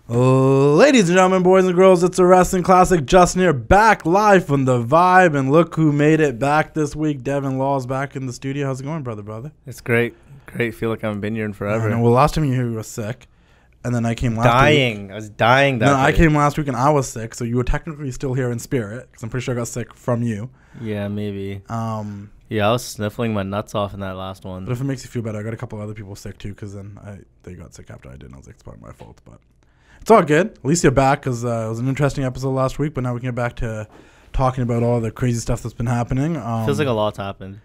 Ladies and gentlemen, boys and girls, it's a wrestling classic just near back live from the Vibe, and look who made it back this week. Devon Law's back in the studio. How's it going, brother? It's great. Feel like I haven't been here in forever. Well, last time you were here, you were sick, and then I came last week. I was dying that day. I came last week and I was sick, so you were technically still here in spirit, because I'm pretty sure I got sick from you. Yeah, maybe. Yeah, I was sniffling my nuts off in that last one. But if it makes you feel better, I got a couple other people sick too, because then they got sick after I did, and I was like, it's probably my fault, but it's all good. At least you're back, because it was an interesting episode last week, but now we can get back to talking about all the crazy stuff that's been happening. Feels like a lot's happened.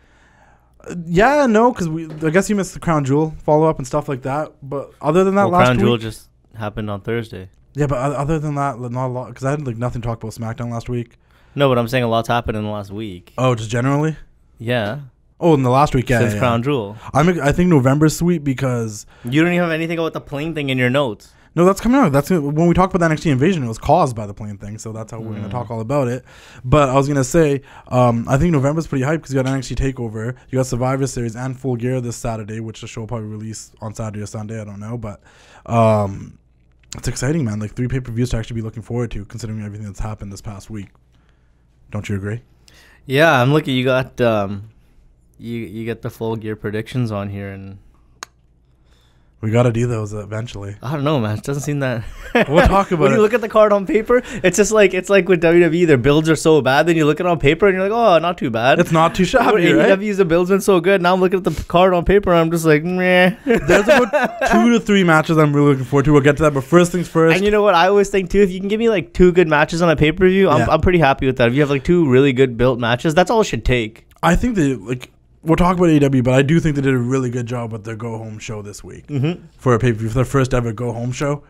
Yeah, no, because I guess you missed the Crown Jewel follow-up and stuff like that, but other than that last Crown week... Jewel just happened on Thursday. Yeah, but other than that, not a lot, because I had nothing to talk about SmackDown last week. No, but I'm saying a lot's happened in the last week. Oh, just generally? Yeah. Oh, in the last week, yeah. Since Crown Jewel. I think November's sweet because... You don't even have anything about the plane thing in your notes. No, that's coming out. That's when we talked about the NXT Invasion, it was caused by the plane thing, so that's how we're going to talk all about it. But I was going to say, I think November's pretty hype because you got NXT TakeOver, you got Survivor Series and Full Gear this Saturday, which the show will probably release on Saturday or Sunday, I don't know. But it's exciting, man. Like 3 pay-per-views to actually be looking forward to, considering everything that's happened this past week. Don't you agree? Yeah, I'm looking. You got you get the Full Gear predictions on here, and we got to do those eventually. I don't know, man. It doesn't seem that... We'll talk about it. When you look at the card on paper, it's just like... It's like with WWE, their builds are so bad, then you look at it on paper and you're like, oh, not too bad. It's not too shabby, right? AEW's the build's been so good. Now I'm looking at the card on paper and I'm just like, meh. There's about 2 to 3 matches I'm really looking forward to. We'll get to that, but first things first. And you know what? I always think, too, if you can give me like 2 good matches on a pay-per-view, I'm pretty happy with that. If you have like 2 really good built matches, that's all it should take. I think that, like... We'll talk about AEW, but I do think they did a really good job with their go-home show this week. For a pay-per-view, for their first ever go-home show.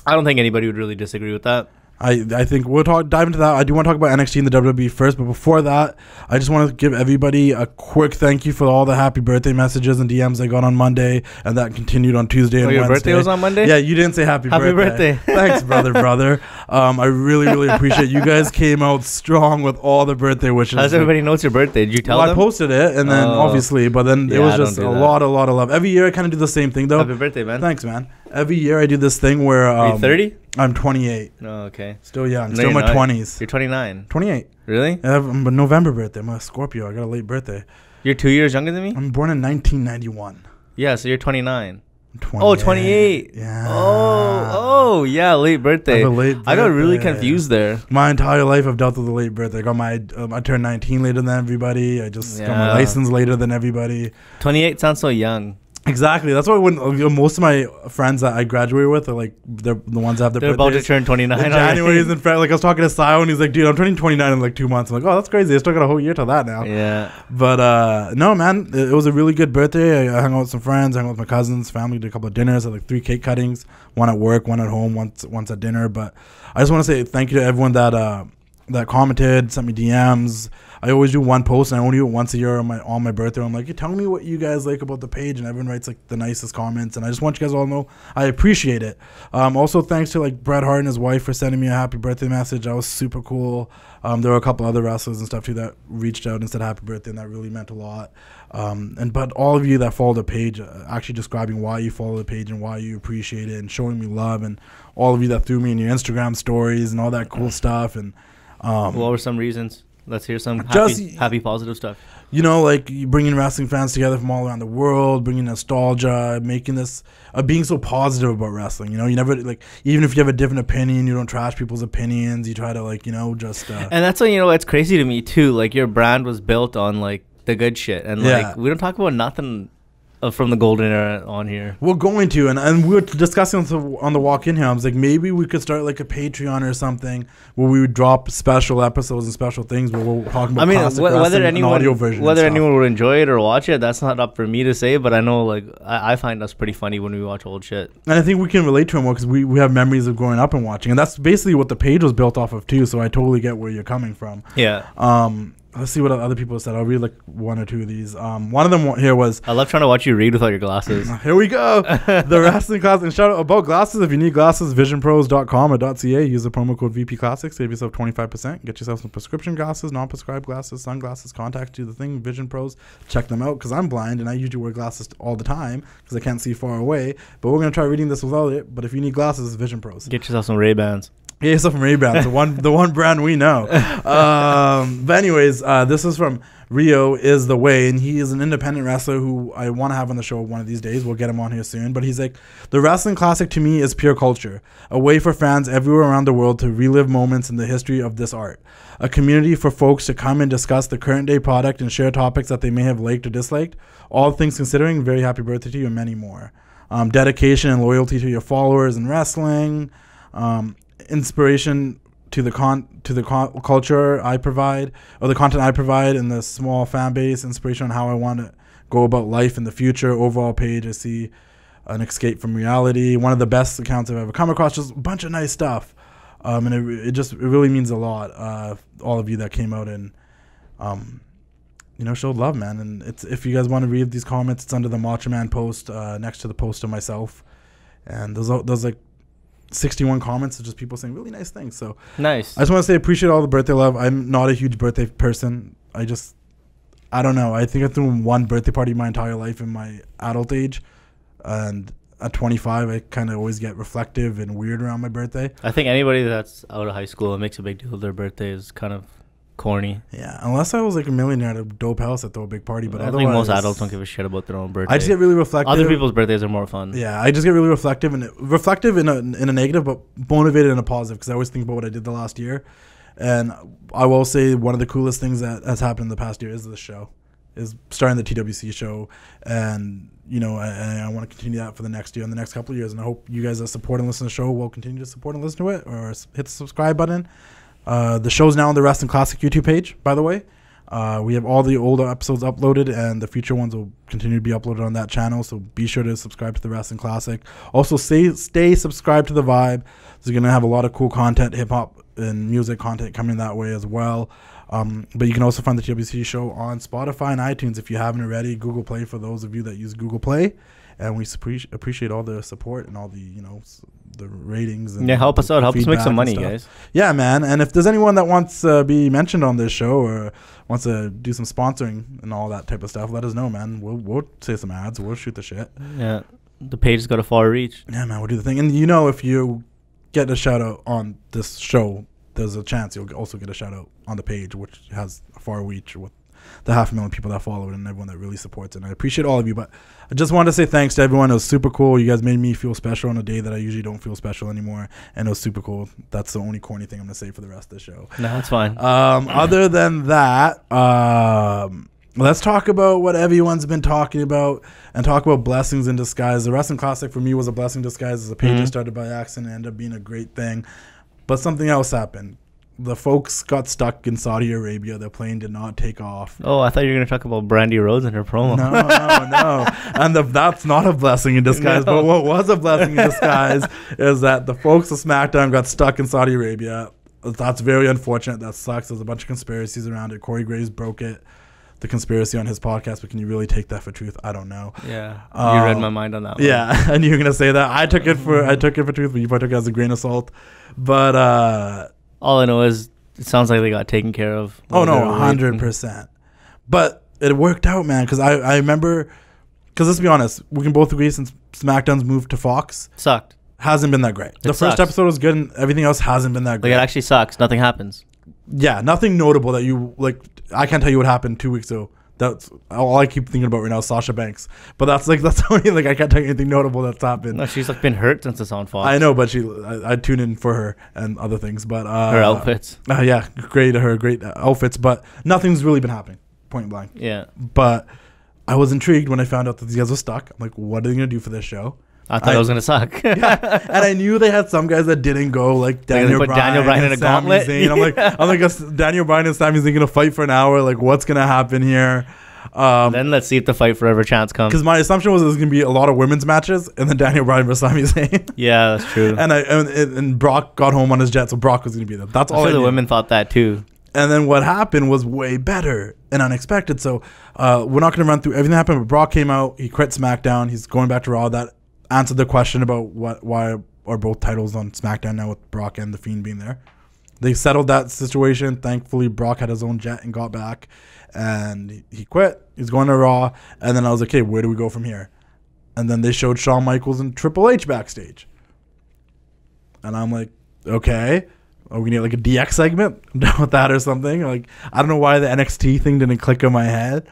I don't think anybody would really disagree with that. I think we'll dive into that. I do want to talk about NXT and the WWE first, but before that, I just want to give everybody a quick thank you for all the happy birthday messages and DMs I got on Monday, and that continued on Tuesday and Wednesday. Your birthday was on Monday? Yeah, you didn't say happy birthday. Thanks, brother. I really appreciate you guys came out strong with all the birthday wishes. How does everybody know it's your birthday? Did you tell them? I posted it, and then obviously, but then it was just a lot of love. Every year I kind of do the same thing, though. Happy birthday, man. Thanks, man. Every year I do this thing where... Are you 30? I'm 28. Oh, okay. Still young. Still in my 20s. You're 29. 28. Really? I have a November birthday. I'm a Scorpio. I got a late birthday. You're 2 years younger than me? I'm born in 1991. Yeah, so you're 29. I'm 28. Oh, 28. Yeah. Oh, yeah, late birthday. I have a late birthday. I got really confused there. My entire life I've dealt with a late birthday. I turned 19 later than everybody. I just got my license later than everybody. 28 sounds so young. Exactly. That's why when most of my friends that I graduated with are like they're the ones that have their birthdays. They're about to turn 29. In January is in fact, like I was talking to Sio and he's like, dude, I'm turning 29 in like 2 months. I'm like, oh, that's crazy. I still got a whole year till that now. Yeah. But no, man, it was a really good birthday. I hung out with some friends, hung out with my cousins, family, did a couple of dinners, had like 3 cake cuttings, one at work, one at home, once at dinner. But I just want to say thank you to everyone that commented, sent me DMs. I always do one post, and I only do it once a year on my birthday. I'm like, hey, tell me what you guys like about the page, and everyone writes like the nicest comments, and I just want you guys all to know I appreciate it. Also, thanks to like Bret Hart and his wife for sending me a happy birthday message. That was super cool. There were a couple other wrestlers and stuff too that reached out and said happy birthday, and that really meant a lot. But all of you that follow the page, actually describing why you follow the page and why you appreciate it, and showing me love, and all of you that threw me in your Instagram stories and all that cool stuff. And what were some reasons? Let's hear some happy positive stuff. You know, like bringing wrestling fans together from all around the world, bringing nostalgia, making this, being so positive about wrestling. You know, you never, like, even if you have a different opinion, you don't trash people's opinions. You try to, like, you know, just... and that's what, you know, it's crazy to me, too. Like, your brand was built on, like, the good shit. And, like, we don't talk about nothing from the golden era on here. We're going to, and we were discussing on the walk in here. I was like, maybe we could start like a Patreon or something where we would drop special episodes and special things where we're talking about classic wrestling and audio version. Whether anyone would enjoy it or watch it, that's not up for me to say. But I know, like, I find us pretty funny when we watch old shit. And I think we can relate to it more because we have memories of growing up and watching, and that's basically what the page was built off of too. So I totally get where you're coming from. Yeah. let's see what other people said. I'll read like one or two of these. One of them here was, I love trying to watch you read without your glasses. Here we go. The wrestling class. And shout out about glasses. If you need glasses, visionpros.com or .ca. Use the promo code VP Classic. Save yourself 25%. Get yourself some prescription glasses, non-prescribed glasses, sunglasses. Contact you the thing. Vision Pros. Check them out because I'm blind and I usually wear glasses all the time because I can't see far away. But we're gonna try reading this without it. But if you need glasses, Vision Pros. Get yourself some Ray-Bans. Yeah, stuff from Ray-Bans, the one brand we know. But anyways, this is from Rio is the Way, and he is an independent wrestler who I want to have on the show one of these days. We'll get him on here soon. But he's like, the wrestling classic to me is pure culture, a way for fans everywhere around the world to relive moments in the history of this art, a community for folks to come and discuss the current day product and share topics that they may have liked or disliked. All things considering, very happy birthday to you and many more. Dedication and loyalty to your followers in wrestling. Inspiration to the culture I provide, or the content I provide in the small fan base. Inspiration on how I want to go about life in the future. Overall page, I see an escape from reality. One of the best accounts I've ever come across. Just a bunch of nice stuff, and it really means a lot. All of you that came out and showed love, man. And it's, if you guys want to read these comments, it's under the Macho Man post next to the post of myself, and those like 61 comments of just people saying really nice things. So nice. I just want to say appreciate all the birthday love. I'm not a huge birthday person. I don't know. I think I threw one birthday party my entire life in my adult age, and at 25 I kind of always get reflective and weird around my birthday. I think anybody that's out of high school and makes a big deal of their birthday is kind of corny. Yeah, unless I was like a millionaire at a dope house, I'd throw a big party. But I think most adults don't give a shit about their own birthday. I just get really reflective. Other people's birthdays are more fun. Yeah, I just get really reflective in a negative, but motivated in a positive, because I always think about what I did the last year. And I will say one of the coolest things that has happened in the past year is this show, is starting the TWC show, and I want to continue that for the next year and the next couple of years. And I hope you guys that support and listen to the show will continue to support and listen to it, or hit the subscribe button. The show's now on the Wrestling Classic YouTube page, by the way. We have all the older episodes uploaded, and the future ones will continue to be uploaded on that channel, so be sure to subscribe to the Wrestling Classic. Also, stay subscribed to The Vibe. There's going to have a lot of cool content, hip-hop and music content coming that way as well. But you can also find the TWC Show on Spotify and iTunes if you haven't already. Google Play for those of you that use Google Play. And we appreciate all the support and all the, the ratings. And help us out. Help us make some money, guys. Yeah, man. And if there's anyone that wants to be mentioned on this show or wants to do some sponsoring and all that type of stuff, let us know, man. We'll say some ads. We'll shoot the shit. Yeah. The page's got a far reach. Yeah, man. We'll do the thing. And if you get a shout out on this show, there's a chance you'll also get a shout out on the page, which has a far reach with the 500,000 people that follow it and everyone that really supports it. And I appreciate all of you, but I just wanted to say thanks to everyone. It was super cool. You guys made me feel special on a day that I usually don't feel special anymore, and it was super cool. That's the only corny thing I'm gonna say for the rest of the show. No, that's fine. Other than that, let's talk about what everyone's been talking about and talk about blessings in disguise. The Wrestling Classic for me was a blessing in disguise. As a page I started by accident, and ended up being a great thing, but something else happened. The folks got stuck in Saudi Arabia. Their plane did not take off. Oh, I thought you were going to talk about Brandy Rhodes and her promo. No. And that's not a blessing in disguise. No. But what was a blessing in disguise is that the folks of SmackDown got stuck in Saudi Arabia. That's very unfortunate. That sucks. There's a bunch of conspiracies around it. Corey Graves broke the conspiracy on his podcast, but can you really take that for truth? I don't know. Yeah, you read my mind on that one. Yeah, and you're going to say that. I took it for truth, but you probably took it as a grain of salt. But all I know is it sounds like they got taken care of. Oh, no, 100%. But it worked out, man, because I remember, because let's be honest, we can both agree since SmackDown's moved to Fox. Sucked. Hasn't been that great. The first episode was good, and everything else hasn't been that great. Like, it actually sucks. Nothing happens. Yeah, nothing notable that you, like, I can't tell you what happened 2 weeks ago. That's all I keep thinking about right now is Sasha Banks. But that's only, like, I can't tell you anything notable that's happened. No, she's, like, been hurt since it's on Fox. I know, but I tune in for her and other things. But her outfits. Yeah, great outfits. But nothing's really been happening, point blank. Yeah. But I was intrigued when I found out that these guys were stuck. I'm like, what are they going to do for this show? I thought it was going to suck. Yeah, and I knew they had some guys that didn't go, like Daniel Bryan in a gauntlet. I'm like, Daniel Bryan and Sami Zayn going to fight for an hour. Like, what's going to happen here? Then let's see if the fight forever chance comes. Because my assumption was it was going to be a lot of women's matches, and then Daniel Bryan versus Sami Zayn. Yeah, that's true. And Brock got home on his jet, so Brock was going to be there. That's all. The women thought that too. And then what happened was way better and unexpected. So we're not going to run through everything that happened, but Brock came out. He quit SmackDown. He's going back to Raw. That answered the question about why are both titles on SmackDown now with Brock and The Fiend being there. They settled that situation. Thankfully, Brock had his own jet and got back. And he quit. He's going to Raw. And then I was like, okay, where do we go from here? And then they showed Shawn Michaels and Triple H backstage. And I'm like, okay. Are we going to get like a DX segment? I'm down with that or something. Like, I don't know why the NXT thing didn't click in my head.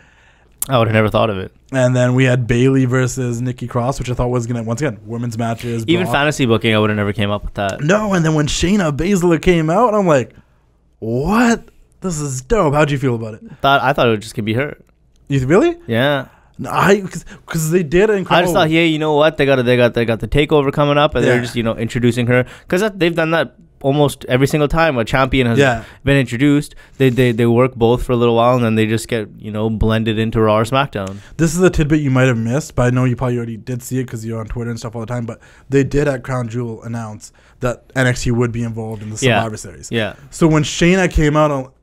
I would have never thought of it. And then we had Bayley versus Nikki Cross, which I thought was going to, once again, women's matches. Even fantasy booking, I would have never came up with that. No, and then when Shayna Baszler came out, I'm like, what? This is dope. How'd you feel about it? I thought it was just going to be her. You really? Yeah. Because they did. I just thought, yeah, you know what? They got the takeover coming up, and they're just introducing her, because they've done that almost every single time a champion has been introduced. They work both for a little while, and then they just get blended into Raw or SmackDown. This is a tidbit you might have missed, but I know you probably already did see it because you're on Twitter and stuff all the time. But they did at Crown Jewel announce that NXT would be involved in the Survivor Series. Yeah. So when Shayna came out,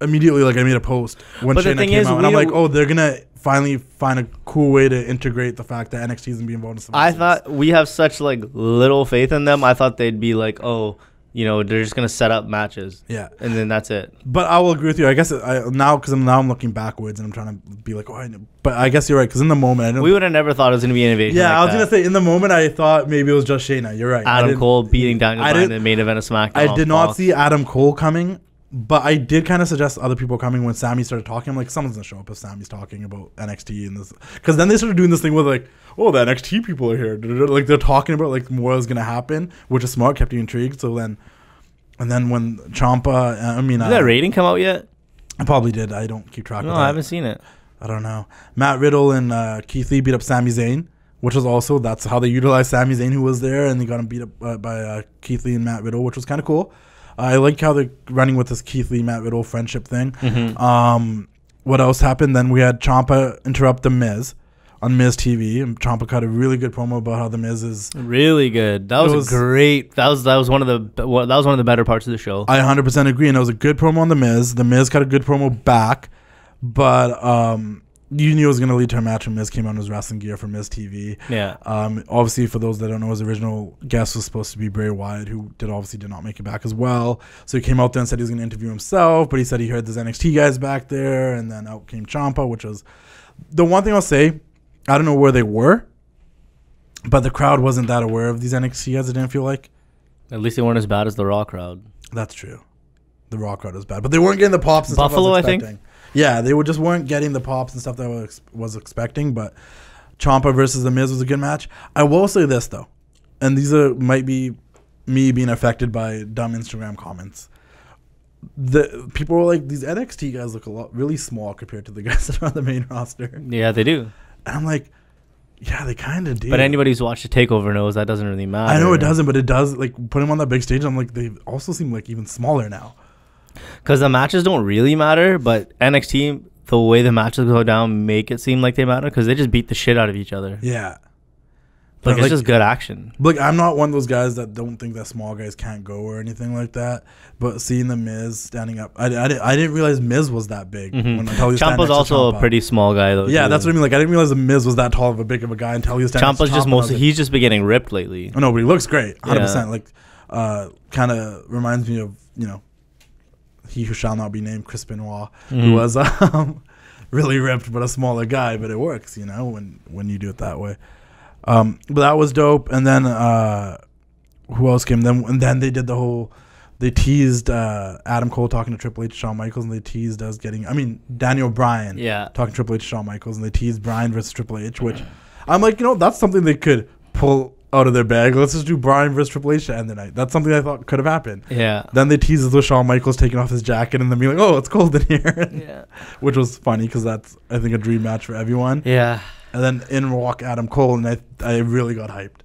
immediately I made a post when Shayna came out, and I'm like, oh, they're gonna finally find a cool way to integrate the fact that NXT is gonna be involved in Survivor Series. I thought we have such little faith in them. I thought they'd be like, oh, they're just gonna set up matches, and then that's it. But I will agree with you. I guess now I'm looking backwards and I'm trying to be like, oh, but I guess you're right, because in the moment we would have never thought it was gonna be an invasion. Yeah, I was gonna say in the moment I thought maybe it was just Shayna. You're right. Adam Cole beating Daniel Bryan in the main event of SmackDown. I did not see Adam Cole coming, but I did kind of suggest other people coming when Sammy started talking. I'm like, someone's gonna show up if Sammy's talking about NXT and this, because then they started doing this thing with like, oh, the NXT people are here. Like they're talking about like more is gonna happen, which is smart, kept you intrigued. So then. And then when Ciampa, did that rating come out yet? I probably did. I don't keep track of that. No, I haven't seen it. I don't know. Matt Riddle and Keith Lee beat up Sami Zayn, which was also, that's how they utilized Sami Zayn, who was there, and they got him beat up by Keith Lee and Matt Riddle, which was kind of cool. I like how they're running with this Keith Lee, Matt Riddle friendship thing. Mm-hmm. What else happened? Then we had Ciampa interrupt The Miz on Miz TV, and Ciampa cut a really good promo about how The Miz is really good. That was great. That was one of the better parts of the show. I 100% agree, and it was a good promo on The Miz. The Miz cut a good promo back, but you knew it was going to lead to a match when Miz came out in his wrestling gear for Miz TV. Yeah. Obviously, for those that don't know, his original guest was supposed to be Bray Wyatt, who did not make it back as well. So he came out there and said he was going to interview himself, but he said he heard there's NXT guys back there, and then out came Ciampa, which was the one thing I'll say. I don't know where they were, but the crowd wasn't that aware of these NXT guys. It didn't feel like. At least they weren't as bad as the Raw crowd. That's true. The Raw crowd was bad, but they weren't getting the pops and Buffalo, stuff I was think. Yeah, they just weren't getting the pops and stuff that I was expecting. But Ciampa versus The Miz was a good match. I will say this though, and these might be me being affected by dumb Instagram comments. The people were like, these NXT guys look really small compared to the guys that are on the main roster. Yeah, they do. And I'm like, yeah, they kind of do. But anybody who's watched the TakeOver knows that doesn't really matter. I know it doesn't, but it does. Like, put them on that big stage, I'm like, they also seem like even smaller now. Because the matches don't really matter, but NXT, the way the matches go down, make it seem like they matter because they just beat the shit out of each other. Yeah. Like, it's just good action. Like, I'm not one of those guys that don't think that small guys can't go or anything like that. But seeing The Miz standing up, I didn't realize Miz was that big. Mm-hmm. Ciampa's also a pretty small guy, though. Yeah, that's what I mean. Like, I didn't realize The Miz was that tall of a big of a guy until he was standing. Ciampa's just he's just been getting ripped lately. I know, but he looks great, 100%. Like, kind of reminds me of he who shall not be named, Chris Benoit, who was really ripped but a smaller guy. But it works, when you do it that way. But that was dope. And then who else came? And then they did they teased Adam Cole talking to Triple H, Shawn Michaels, and they teased us Daniel Bryan talking to Triple H, Shawn Michaels, and they teased Bryan versus Triple H, which I'm like, that's something they could pull out of their bag. Let's just do Bryan versus Triple H to end the night. That's something I thought could have happened. Yeah. Then they teased us with Shawn Michaels taking off his jacket and then being like, oh, it's cold in here. Yeah. Which was funny because that's, I think, a dream match for everyone. Yeah. And then in walk Adam Cole, and I really got hyped.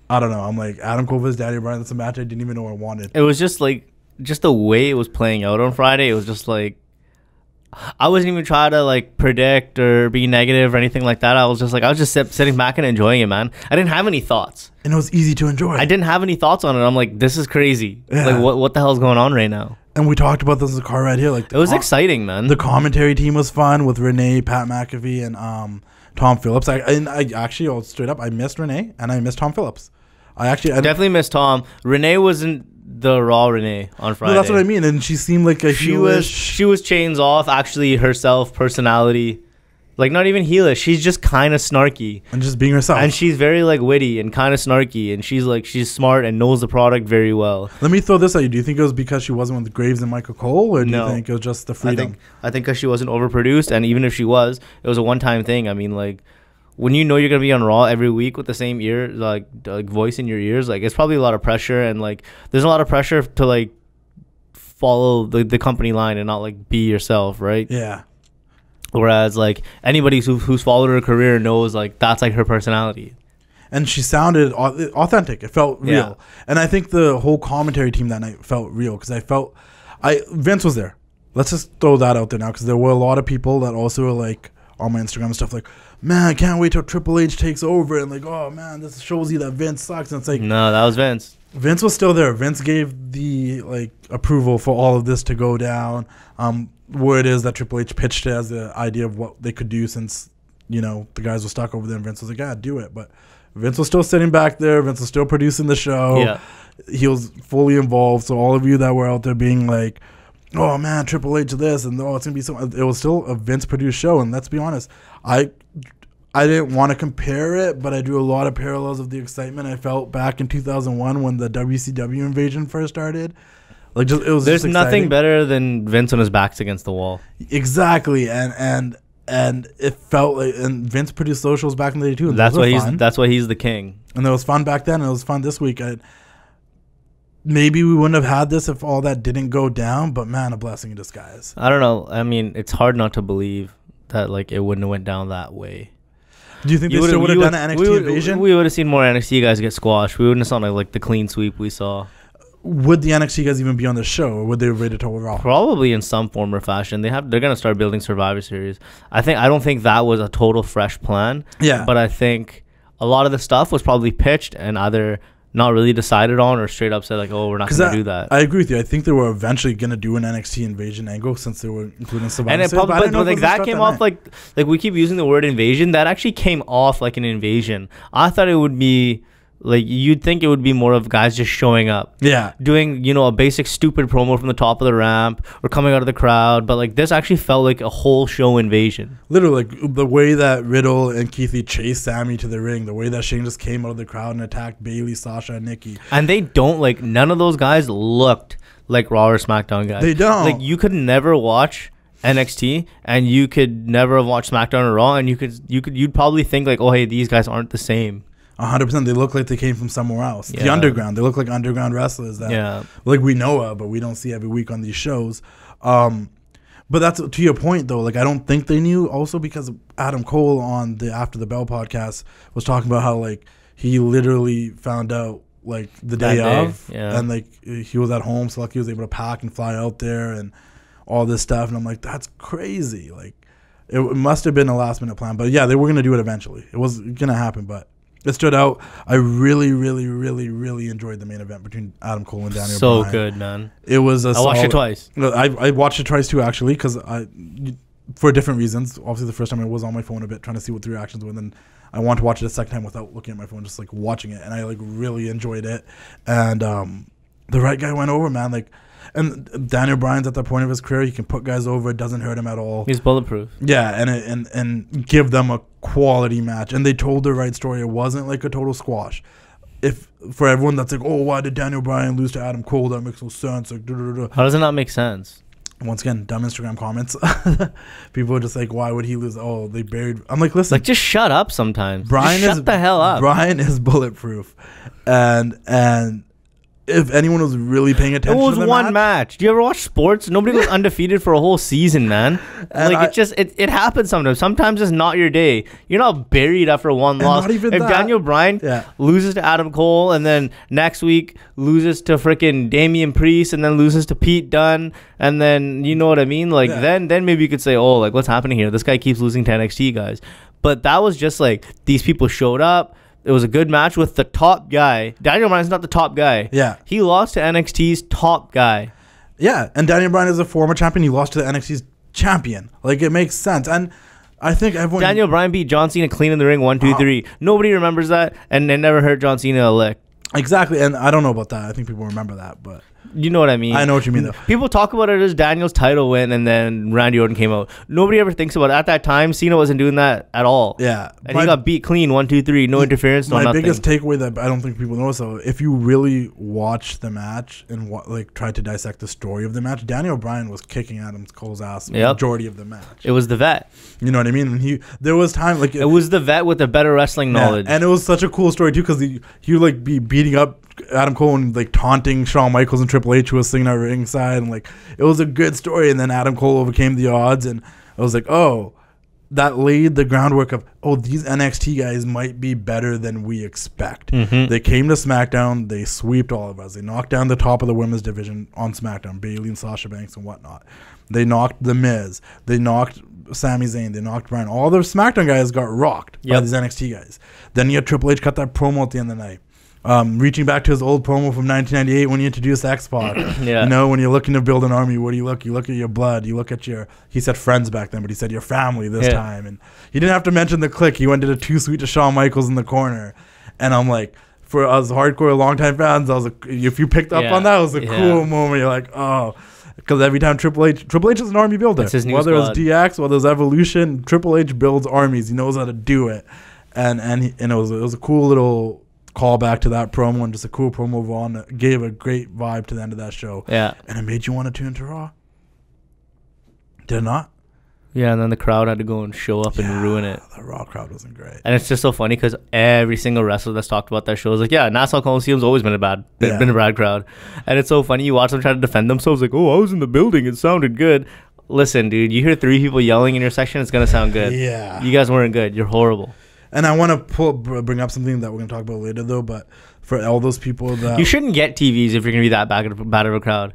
I don't know. I'm like, Adam Cole versus Daniel Bryan, that's a match I didn't even know I wanted. It was just the way it was playing out on Friday, it was just like, I wasn't even trying to predict or be negative or anything like that. I was just sitting back and enjoying it, man. I didn't have any thoughts. And it was easy to enjoy. I didn't have any thoughts on it. I'm like, this is crazy. Yeah. What the hell's going on right now? And we talked about this in the car right here. Like it was exciting, man. The commentary team was fun with Renee, Pat McAfee, and Tom Phillips. I actually, straight up, I missed Renee and I missed Tom Phillips. I definitely missed Tom. Renee wasn't the Raw Renee on Friday. No, that's what I mean. And she seemed like a heelish. She was chains off. Actually, herself, personality. Like, not even heelish. She's just kind of snarky. And just being herself. And she's very, like, witty and kind of snarky. And she's smart and knows the product very well. Let me throw this at you. Do you think it was because she wasn't with Graves and Michael Cole? Or do you think it was just the freedom? I think because she wasn't overproduced. And even if she was, it was a one-time thing. I mean, like, when you know you're going to be on Raw every week with the same ear, like voice in your ears, like, it's probably a lot of pressure. And, like, there's a lot of pressure to, like, follow the company line and not, like, be yourself, right? Yeah. Whereas, like, anybody who's followed her career knows, like, that's, like, her personality. And she sounded authentic. It felt real. Yeah. And I think the whole commentary team that night felt real because Vince was there. Let's just throw that out there now because there were a lot of people that also were, like, on my Instagram and stuff like, man, I can't wait till Triple H takes over. And, like, oh, man, this shows you that Vince sucks. And it's like... No, that was Vince. Vince was still there. Vince gave the, like, approval for all of this to go down. Word is that Triple H pitched it as the idea of what they could do since, you know, the guys were stuck over there. And Vince was like, yeah, do it. But Vince was still sitting back there. Vince was still producing the show. Yeah. He was fully involved. So all of you that were out there being like, oh, man, Triple H this and oh, it's going to be so... It was still a Vince-produced show. And let's be honest, I didn't want to compare it, but I drew a lot of parallels of the excitement I felt back in 2001 when the WCW Invasion first started. Like, there's nothing better than Vince on his back's against the wall. Exactly, and it felt like, and Vince produced socials back in the day too. That's why he's the king. And it was fun back then, and it was fun this week. Maybe we wouldn't have had this if all that didn't go down, but man, a blessing in disguise. I don't know. I mean, it's hard not to believe that like it wouldn't have went down that way. Do you think they still would have done an NXT Invasion? We would have seen more NXT guys get squashed. We wouldn't have seen like the clean sweep we saw. Would the NXT guys even be on the show, or would they have rated to Raw? Probably in some form or fashion. They're gonna start building Survivor Series. I don't think that was a total fresh plan. Yeah. But I think a lot of the stuff was probably pitched and either not really decided on or straight up said like, oh, we're not gonna do that. I agree with you. I think they were eventually gonna do an NXT Invasion angle since they were including Survivor Series. But like that came off like we keep using the word invasion. That actually came off like an invasion. I thought it would be. Like, you'd think it would be more of guys just showing up. Yeah. Doing, a basic stupid promo from the top of the ramp or coming out of the crowd. But, like, this actually felt like a whole show invasion. Literally, like, the way that Riddle and Keith Lee chased Sammy to the ring, the way that Shane just came out of the crowd and attacked Bayley, Sasha, and Nikki. And they don't, like, none of those guys looked like Raw or SmackDown guys. They don't. Like, you could never watch NXT and you could never have watched SmackDown or Raw and you'd probably think, like, oh, hey, these guys aren't the same. 100%. They look like they came from somewhere else. Yeah. The underground. They look like underground wrestlers that like we know of, but we don't see every week on these shows. But that's to your point, though. Like, I don't think they knew. Also, because Adam Cole on the After the Bell podcast was talking about how like he literally found out like the day of, and like he was at home, so like he was able to pack and fly out there and all this stuff. And I'm like, that's crazy. Like, it must have been a last minute plan. But yeah, they were gonna do it eventually. It was gonna happen, but. It stood out. I really, really, really, really enjoyed the main event between Adam Cole and Daniel Bryan. So good, man. It was I watched it twice. I watched it twice too, actually, because for different reasons. Obviously, the first time I was on my phone a bit trying to see what the reactions were, and then I wanted to watch it a second time without looking at my phone, just like watching it, and I like really enjoyed it. And the right guy went over, man. Like, and Daniel Bryan's at that point of his career, he can put guys over. It doesn't hurt him at all. He's bulletproof. Yeah, and give them a quality match. And they told the right story. It wasn't like a total squash. If for everyone that's like, oh, why did Daniel Bryan lose to Adam Cole? That makes no sense. Like, how does it not make sense? Once again, dumb Instagram comments. People are just like, why would he lose? Oh, they buried. I'm like, listen. Like, just shut up sometimes. Shut the hell up. Bryan is bulletproof. And if anyone was really paying attention, it was one match. Do you ever watch sports? Nobody goes undefeated for a whole season, man. And like, it happens sometimes. Sometimes it's not your day. You're not buried after one loss. Not even if Daniel Bryan loses to Adam Cole and then next week loses to freaking Damian Priest and then loses to Pete Dunne and then you know what I mean? Like then maybe you could say, oh, like what's happening here? This guy keeps losing to NXT guys. But that was just like these people showed up. It was a good match with the top guy. Daniel Bryan's not the top guy. Yeah. He lost to NXT's top guy. Yeah, and Daniel Bryan is a former champion. He lost to the NXT's champion. Like, it makes sense. And I think everyone... Daniel Bryan beat John Cena clean in the ring, 1, 2, 3. Nobody remembers that, and they never heard John Cena a lick. Exactly, and I don't know about that. I think people remember that, but... You know what I mean. I know what you mean, though. People talk about it as Daniel's title win, and then Randy Orton came out. Nobody ever thinks about it. At that time, Cena wasn't doing that at all. Yeah. And he got beat clean, 1, 2, 3. No interference, no nothing. My biggest takeaway that I don't think people know, so if you really watch the match and try to dissect the story of the match, Daniel Bryan was kicking Adam Cole's ass the majority of the match. It was the vet. You know what I mean? And there was time like it was the vet with the better wrestling knowledge. And it was such a cool story too, because he would be beating up Adam Cole and like taunting Shawn Michaels and Triple H, who was sitting at ringside, and like it was a good story. And then Adam Cole overcame the odds, and I was like, oh, that laid the groundwork of, oh, these NXT guys might be better than we expect. They came to SmackDown, they sweeped all of us. They knocked down the top of the women's division on SmackDown, Bayley and Sasha Banks and whatnot. They knocked The Miz. They knocked Sami Zayn. They knocked Bryan. All the SmackDown guys got rocked by these NXT guys. Then you had Triple H cut that promo at the end of the night. Reaching back to his old promo from 1998 when he introduced X-Pac. You know, when you're looking to build an army, what do you look? You look at your blood. You look at he said friends back then, but he said your family this time. And he didn't have to mention the Click. He went to the Too Sweet to Shawn Michaels in the corner. And I'm like, for us hardcore longtime fans, I was like, if you picked up on that, it was a cool moment. You're like, oh. Because every time Triple H is an army builder. Whether it's DX, whether it's Evolution, Triple H builds armies. He knows how to do it. And it was a cool little call back to that promo, and just a cool promo on that gave a great vibe to the end of that show. Yeah. And it made you want to tune to Raw. Did it not? Yeah, and then the crowd had to go and show up and ruin it. The Raw crowd wasn't great. And it's just so funny because every single wrestler that's talked about that show is like, yeah, Nassau Coliseum's always been a bad crowd. And it's so funny. You watch them try to defend themselves like, oh, I was in the building. It sounded good. Listen, dude, you hear 3 people yelling in your section, it's going to sound good. Yeah. You guys weren't good. You're horrible. And I want to bring up something that we're going to talk about later, though. But for all those people that... You shouldn't get TVs if you're going to be that bad of a crowd.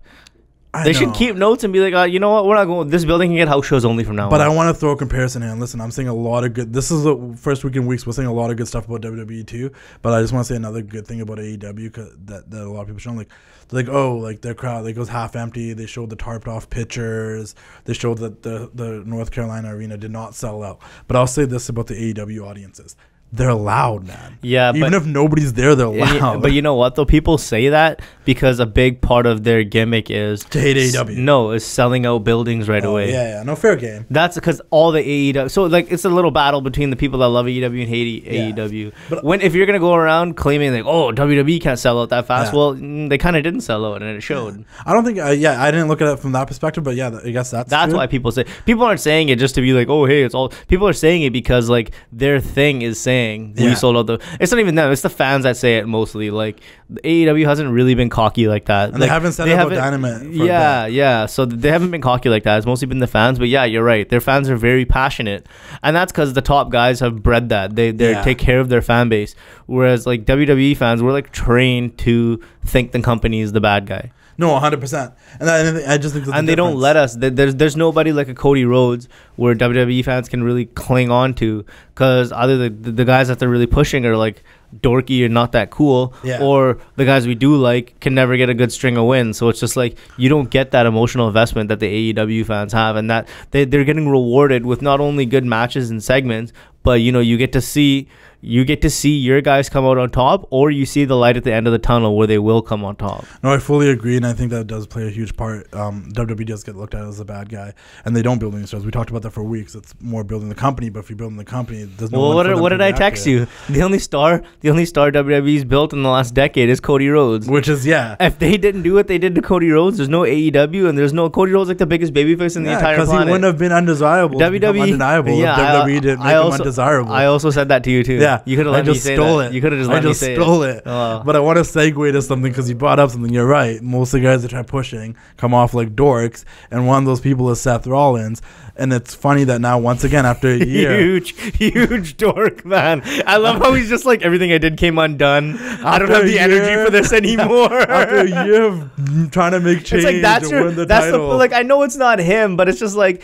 They should keep notes and be like, you know what? We're not going... This building can get house shows only from now on. But I want to throw a comparison in. Listen, I'm saying a lot of good... This is the first week in weeks. We're saying a lot of good stuff about WWE, too. But I just want to say another good thing about AEW that a lot of people show. Like, oh, like their crowd, like, it goes half empty. They showed the tarped off pictures. They showed that the North Carolina arena did not sell out. But I'll say this about the AEW audiences. They're loud, man. Yeah, even if nobody's there, they're loud. But you know what, though? People say that because a big part of their gimmick is to hate AEW. No, is selling out buildings right away. Yeah, no, fair game. That's because all the AEW. So like, it's a little battle between the people that love AEW and hate AEW. But if you're gonna go around claiming like, oh, WWE can't sell out that fast, well, they kind of didn't sell out, and it showed. I don't think. I didn't look at it from that perspective, but I guess that's true. Why people say. People aren't saying it just to be like, oh, hey, it's all. People are saying it because like their thing is saying we sold out. It's not even them. It's the fans that say it mostly. Like AEW hasn't really been cocky like that. And they haven't said about Dynamite. Yeah. So they haven't been cocky like that. It's mostly been the fans. But yeah, you're right. Their fans are very passionate, and that's because the top guys have bred that. They take care of their fan base. Whereas like WWE fans, we're like trained to think the company is the bad guy. No, 100%. And I just think they don't let us. There's nobody like a Cody Rhodes where WWE fans can really cling on to, because either the guys that they're really pushing are like dorky or not that cool, or the guys we do like can never get a good string of wins. So it's just like you don't get that emotional investment that the AEW fans have, and that they're getting rewarded with not only good matches and segments, but you get to see your guys come out on top, or you see the light at the end of the tunnel where they will come on top. No, I fully agree, and I think that does play a huge part. WWE does get looked at as a bad guy, and they don't build any stars. We talked about that for weeks. It's more building the company, but if you're building the company, there's no. Well, what did I text you? The only star WWE's built in the last decade is Cody Rhodes. Which is If they didn't do what they did to Cody Rhodes, there's no AEW, and there's no Cody Rhodes like the biggest babyface in the entire planet. Because he wouldn't have been undesirable. WWE, undeniable. If WWE didn't make him undesirable. I also said that to you too. Yeah. You could have let me say that. You could have just let me say it. I just stole it. Oh. But I want to segue to something because you brought up something. You're right. Most of the guys that try pushing come off like dorks, and one of those people is Seth Rollins. And it's funny that now, once again, after a year... Huge dork, man. I love how he's just like, everything I did came undone. I don't have the energy for this anymore. After a year of trying to make change and win the title. Like, I know it's not him, but it's just like,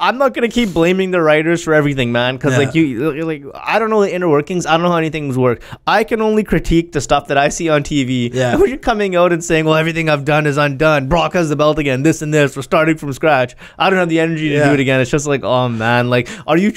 I'm not going to keep blaming the writers for everything, man. Because, like, I don't know the inner workings. I don't know how anything's work. I can only critique the stuff that I see on TV. Yeah. And when you're coming out and saying, well, everything I've done is undone. Brock has the belt again. This and this. We're starting from scratch. I don't have the energy to do it again. It's just like, oh man, like, are you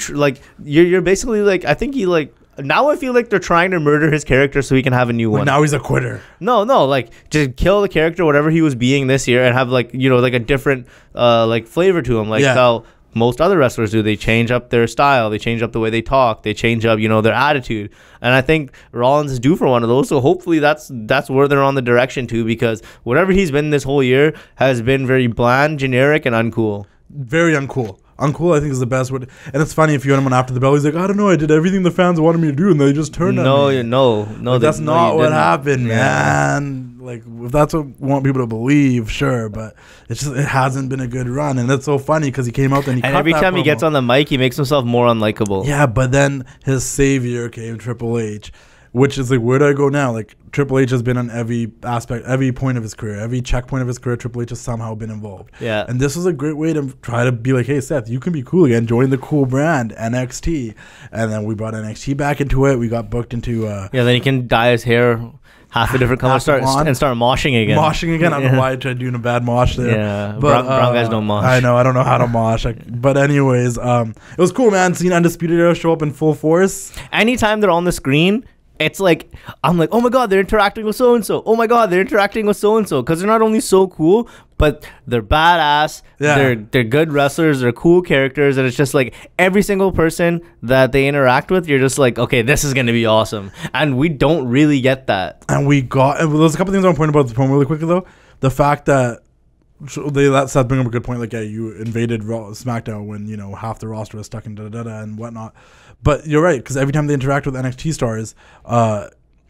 you're basically like, I think he like. Now I feel like they're trying to murder his character so he can have a new one. Now he's a quitter. No, like just kill the character, whatever he was being this year, and have like like a different like flavor to him, like how most other wrestlers do. They change up their style, they change up the way they talk, they change up their attitude, and I think Rollins is due for one of those. So hopefully that's where they're on the direction to, because whatever he's been this whole year has been very bland, generic, and uncool. Very uncool. Uncool, I think, is the best word. And it's funny, if you want him on after the bell, he's like, I don't know, I did everything the fans wanted me to do, and they just turned on me. No. Like, that's not what happened, man. Like, if that's what we want people to believe, sure, but it hasn't been a good run. And that's so funny, because he came out and every time he gets on the mic, he makes himself more unlikable. Yeah, but then his savior came, Triple H, which is like, where do I go now? Like, Triple H has been on every aspect, every point of his career, every checkpoint of his career. Triple H has somehow been involved. Yeah. And this was a great way to try to be like, hey, Seth, you can be cool again. Join the cool brand, NXT. And then we brought NXT back into it. We got booked into... then he can dye his hair half a different color and start moshing again. Moshing again. I don't know why I tried doing a bad mosh there. Yeah, but brown guys don't mosh. I know. I don't know how to mosh. But anyways, it was cool, man. Seeing Undisputed Era show up in full force. Anytime they're on the screen... It's like, I'm like, oh my God, they're interacting with so-and-so. Oh my God, they're interacting with so-and-so. Because they're not only so cool, but they're badass. Yeah. They're good wrestlers. They're cool characters. And it's just like every single person that they interact with, you're just like, okay, this is going to be awesome. And we don't really get that. And there's a couple things I want to point about the promo really quickly, though. The fact that they let Seth bring up a good point, like, yeah, you invaded Raw, SmackDown when half the roster was stuck in and whatnot. But you're right, because every time they interact with NXT stars,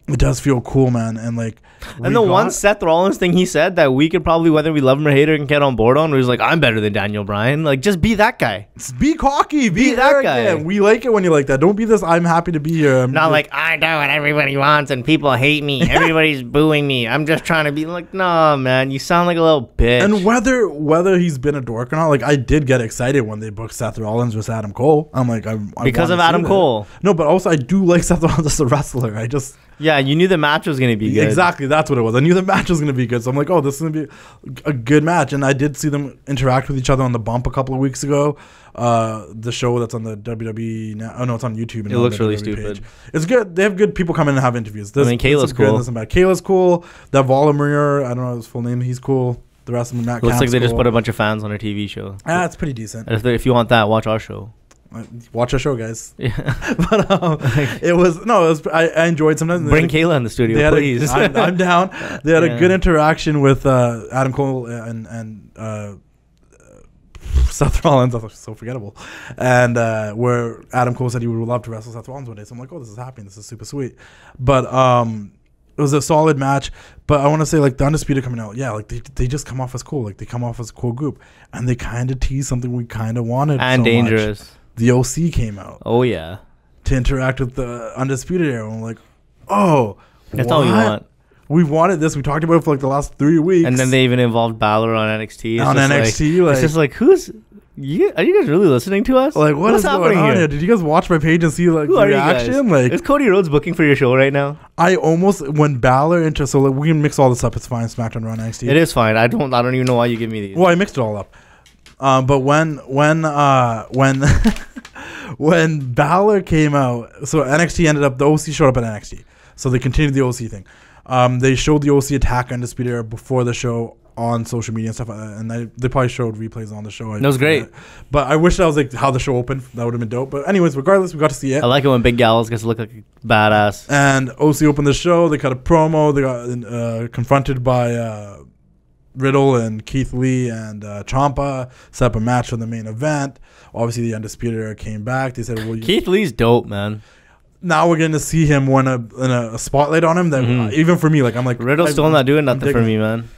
it does feel cool, man. And like, and the one Seth Rollins thing he said that we could probably, whether we love him or hate him, can get on board on, where he's like, I'm better than Daniel Bryan. Like, just be that guy. Be cocky. Be that guy. We like it when you like that. Don't be this, I'm happy to be here. Not like, I know what everybody wants and people hate me. Everybody's booing me. I'm just trying to be like, nah, man, you sound like a little bitch. And whether he's been a dork or not, like, I did get excited when they booked Seth Rollins versus Adam Cole. I'm like, because of Adam Cole. No, but also I do like Seth Rollins as a wrestler. Yeah, you knew the match was going to be good. Exactly, that's what it was. I knew the match was going to be good. So I'm like, oh, this is going to be a good match. And I did see them interact with each other on the bump a couple of weeks ago. The show that's on the WWE now. Oh, no, it's on YouTube. It looks really stupid. Page. It's good. They have good people come in and have interviews. Kayla's cool. Kayla's cool. That Volamir, I don't know his full name. He's cool. The rest of them, Matt looks like they cool. just put a bunch of fans on their TV show. It's pretty decent. If you want that, watch our show. Watch our show, guys. Yeah. But I enjoyed sometimes. Bring Kayla in the studio, please. I'm down. They had a good interaction with Adam Cole and Seth Rollins. That's so forgettable. And where Adam Cole said he would love to wrestle Seth Rollins one day. So I'm like, oh, this is happening. This is super sweet. But it was a solid match. But I want to say, like, the Undisputed coming out, yeah, like they just come off as cool. Like, they come off as a cool group, and they kind of tease something we kind of wanted. And so dangerous. Much. The OC came out. Oh, yeah. To interact with the Undisputed Era. And I'm like, oh, that's all we want. We've wanted this. We talked about it for like the last 3 weeks. And then they even involved Balor on NXT. It's just like, are you guys really listening to us? Like, what's going on here? Did you guys watch my page and see like the reaction? Like, is Cody Rhodes booking for your show right now? I almost, when Balor so like, we can mix all this up. It's fine. SmackDown, Raw, NXT. It is fine. I don't even know why you give me these. Well, I mixed it all up. But when when Balor came out, so NXT ended up, the OC showed up at NXT. So they continued the OC thing. They showed the OC attack Undisputed Era before the show on social media and stuff, and they probably showed replays on the show. That was great. But I wish that was like how the show opened. That would have been dope. But anyways, regardless, we got to see it. I like it when Big Gallows gets to look like a badass. And OC opened the show. They cut a promo. They got confronted by Riddle and Keith Lee and Ciampa, set up a match for the main event. Obviously, the Undisputed Era came back. They said, "Well, Keith Lee's dope, man." Now we're going to see him win a spotlight on him. That even for me, like, I'm like, Riddle's still not doing nothing for me, man.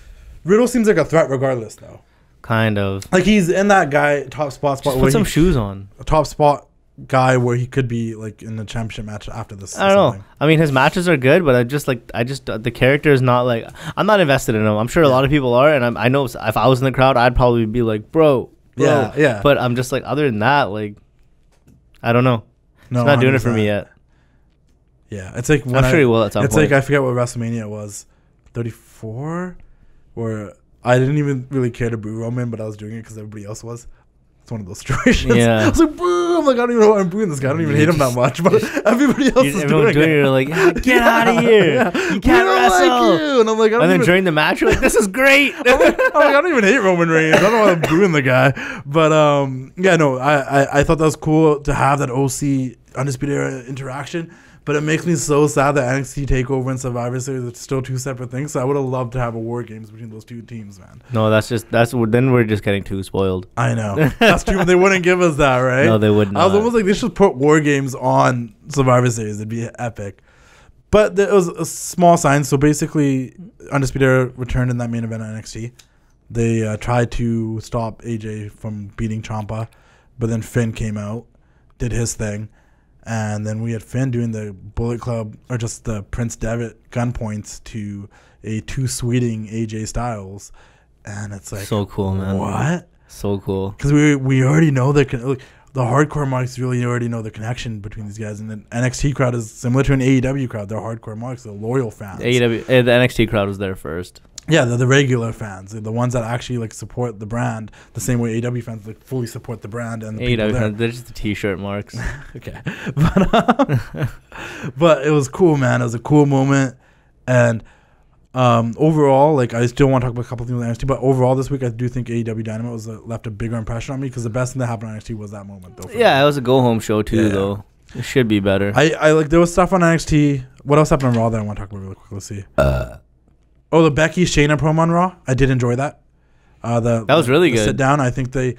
Riddle seems like a threat regardless, though. Kind of. Like, he's in that guy top spot. Just put some shoes on. A top spot guy where he could be like in the championship match after this. I don't know. I mean, his matches are good, but the character is not like, I'm not invested in him. I'm sure a lot of people are, and I know if I was in the crowd, I'd probably be like, bro. Yeah. But I'm just like, other than that, like, I don't know. It's not doing it for me yet. Yeah, it's like when I'm sure he will at some it's point. like I forget what WrestleMania it was, 34, where I didn't even really care to boo Roman, but I was doing it because everybody else was. It's one of those situations. Yeah. I was like, boo! I'm like, I don't even know why I'm booing this guy. I don't even hate him that much, but everybody else is doing it. You're like, get out of here! You can't wrestle. Like you. And I'm like, and then during the match, you're like, this is great. I'm like, I don't even hate Roman Reigns. I don't know why I'm booing the guy, but yeah, no, I thought that was cool to have that OC Undisputed Era interaction. But it makes me so sad that NXT TakeOver and Survivor Series are still two separate things. So I would have loved to have a War Games between those two teams, man. No, then we're just getting too spoiled. I know. That's true. They wouldn't give us that, right? No, they would not. I was almost like, they should put War Games on Survivor Series. It'd be epic. But there was a small sign. So basically, Undisputed Era returned in that main event at NXT. They tried to stop AJ from beating Ciampa. But then Finn came out, did his thing. And then we had Finn doing the Bullet Club, or just the Prince Devitt gun points to a too sweeting AJ Styles. And it's like, so cool, man. What? So cool. Because we already know the hardcore marks really already know the connection between these guys. And the NXT crowd is similar to an AEW crowd. They're hardcore marks. They're loyal fans. The NXT crowd was there first. Yeah, they're the regular fans. They're the ones that actually like support the brand the same way AEW fans like fully support the brand. And the AEW fans, they're just the t-shirt marks. Okay. But it was cool, man. It was a cool moment. And overall, like, I still want to talk about a couple things with NXT, but overall this week I do think AEW Dynamite was left a bigger impression on me because the best thing that happened on NXT was that moment, though. Yeah, it was a go-home show too, though. It should be better. I like, there was stuff on NXT. What else happened on Raw that I want to talk about really quick? Let's see. The Becky Shayna promo on Raw. I did enjoy that. That was really good. Sit down. I think they.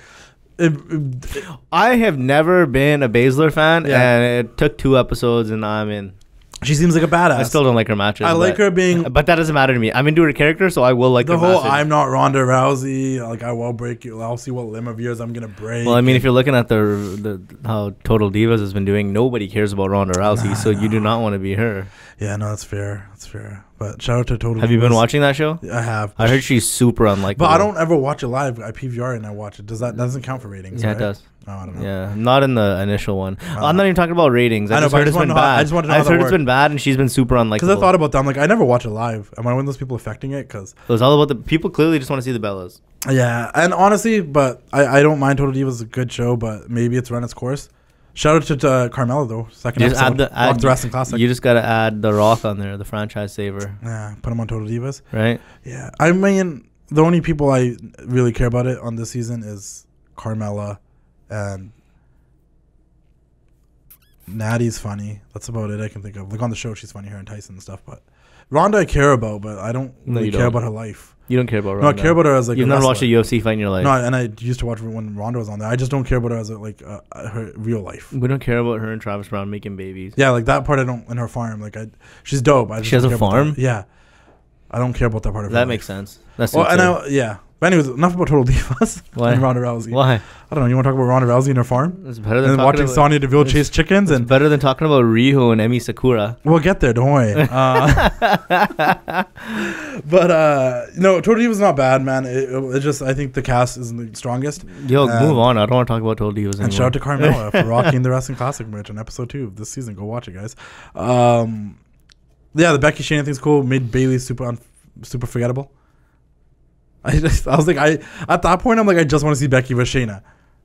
I have never been a Baszler fan, and it took 2 episodes, and I'm in. She seems like a badass. I still don't like her matches. I like her being, but that doesn't matter to me. I'm into her character, so I will like the her whole. matches. I'm not Ronda Rousey. Like, I will break you. I'll see what limb of yours I'm gonna break. Well, I mean, if you're looking at the how Total Divas has been doing, nobody cares about Ronda Rousey, so you do not want to be her. Yeah, no, that's fair. That's fair. But shout out to Total Divas. Have you been watching that show? I have. I heard she's super unlikable. But I don't ever watch it live. I PVR it and I watch it. That doesn't count for ratings? Yeah, right? it does. Oh, I don't know. Yeah, not in the initial one. I'm not even talking about ratings. I just heard it's been bad. I just want to know I've heard it's been bad, and she's been super unlikable. Because I thought about that. I'm like, I never watch it live. Am I one of those people affecting it? Because it was all about the people. Clearly, just want to see the Bellas. Yeah, and honestly, but I don't mind Total Divas. Is a good show, but maybe it's run its course. Shout out to Carmella though. Second episode. Add the Wrestling Classic. You just gotta add The Rock on there, the franchise saver. Yeah, put him on Total Divas. Right. Yeah, I mean, the only people I really care about it on this season is Carmella and Natty's funny. That's about it I can think of. Like on the show, she's funny, her and Tyson and stuff. But Ronda I care about, but I don't really care about her life. You don't care about Ronda. No, I care about her as like you've never watched a UFC fight in your life. No, and I used to watch when Ronda was on there. I just don't care about her as her real life. We don't care about her and Travis Brown making babies. Yeah, like that part I don't. In her farm, like she's dope. I just she has a farm. Yeah, I don't care about that part of her that life. Makes sense. That's yeah. But anyways, enough about Total Divas. Why? And Ronda Rousey. Why? I don't know. You want to talk about Ronda Rousey and her farm? It's better than watching Sonya Deville chase chickens. It's better than talking about Riho and Emi Sakura. We'll get there. Don't worry. But no, Total Divas is not bad, man. It just, I think the cast isn't the strongest. Yo, move on. I don't want to talk about Total Divas anymore. And shout out to Carmella for rocking the Wrestling Classic merch on episode 2 of this season. Go watch it, guys. Yeah, the Becky Shayna thing's cool. Made Bayley super forgettable. I was like, at that point, I'm like, I just want to see Becky versus Shayna.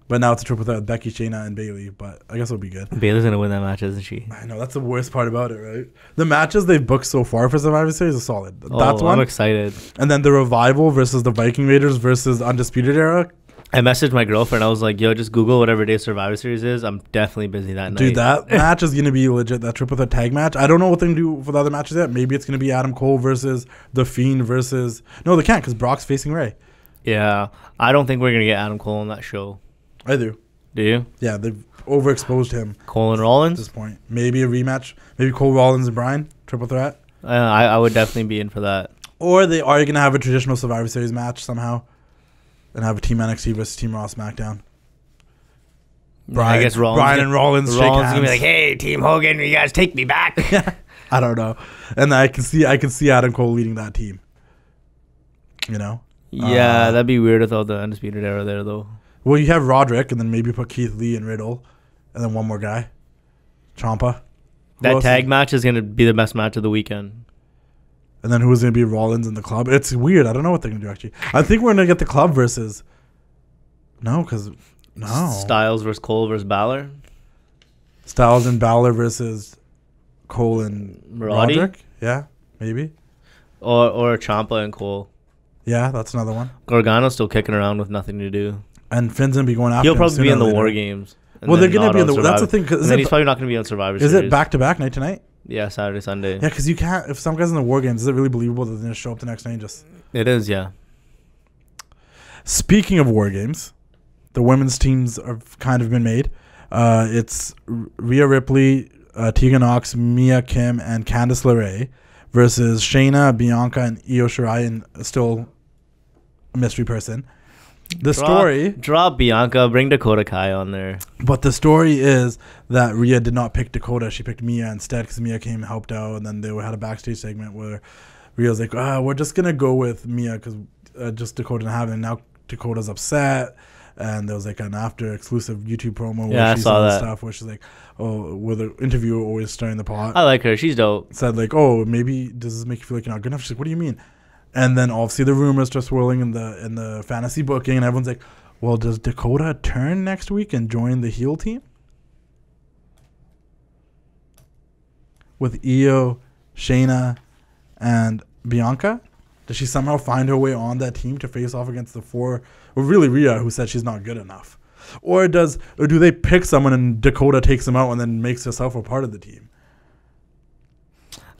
But now it's a triple threat with Becky, Shayna, and Bayley. But I guess it'll be good. Bayley's going to win that match, isn't she? I know. That's the worst part about it, right? The matches they've booked so far for Survivor Series are solid. That's one. I'm excited. And then the Revival versus the Viking Raiders versus Undisputed Era. I messaged my girlfriend. I was like, yo, just Google whatever day Survivor Series is. I'm definitely busy that night. Dude, that match is going to be legit. That triple threat tag match. I don't know what they can do for the other matches yet. Maybe it's going to be Adam Cole versus The Fiend versus... No, they can't because Brock's facing Ray. Yeah. I don't think we're going to get Adam Cole on that show. I do. Do you? Yeah, they've overexposed him. Cole and Rollins? At this point. Maybe a rematch. Maybe Cole, Rollins, and Bryan. Triple threat. I would definitely be in for that. Or they are going to have a traditional Survivor Series match somehow. And have a Team NXT versus Team Raw SmackDown. I guess Bryan and Rollins shake hands. Rollins gonna be like, "Hey, Team Hogan, you guys take me back." I don't know, and I can see Adam Cole leading that team. You know? Yeah, that'd be weird without the Undisputed Era there, though. Well, you have Roderick, and then maybe put Keith Lee and Riddle, and then one more guy, Ciampa. That tag match is going to be the best match of the weekend. And then who's going to be Rollins in the club? It's weird. I don't know what they're going to do, actually. I think we're going to get the club versus... No, because... No. Styles versus Cole versus Balor? Styles and Balor versus Cole and Roderick? Yeah, maybe. Or Ciampa and Cole. Yeah, that's another one. Gargano's still kicking around with nothing to do. And Finn's going to be going after He'll probably be in the War Games. Well, they're going to be in the... That's the thing. And then he's probably not going to be on Survivor Series. Is it back-to-back, night to night? Yeah, Saturday, Sunday. Yeah, because you can't... If some guy's in the War Games, is it really believable that they're going to show up the next night and just... It is, yeah. Speaking of War Games, the women's teams have kind of been made. It's Rhea Ripley, Tegan Nox, Mia Kim, and Candice LeRae versus Shayna, Bianca, and Io Shirai, and still a mystery person. Drop Bianca, bring Dakota Kai on there. But the story is that Rhea did not pick Dakota. She picked Mia instead because Mia came and helped out. And then they had a backstage segment where Rhea was like, we're just going to go with Mia because just Dakota didn't have it. And now Dakota's upset. And there was like an after exclusive YouTube promo where she saw that stuff where she's like, with the interviewer always stirring the pot. I like her. She's dope. Said like, maybe does this make you feel like you're not good enough? She's like, what do you mean? And then obviously the rumors start swirling in the fantasy booking, and everyone's like, well, does Dakota turn next week and join the heel team? With Io, Shayna, and Bianca? Does she somehow find her way on that team to face off against the four? Well, really Rhea, who said she's not good enough. Or do they pick someone and Dakota takes them out and then makes herself a part of the team?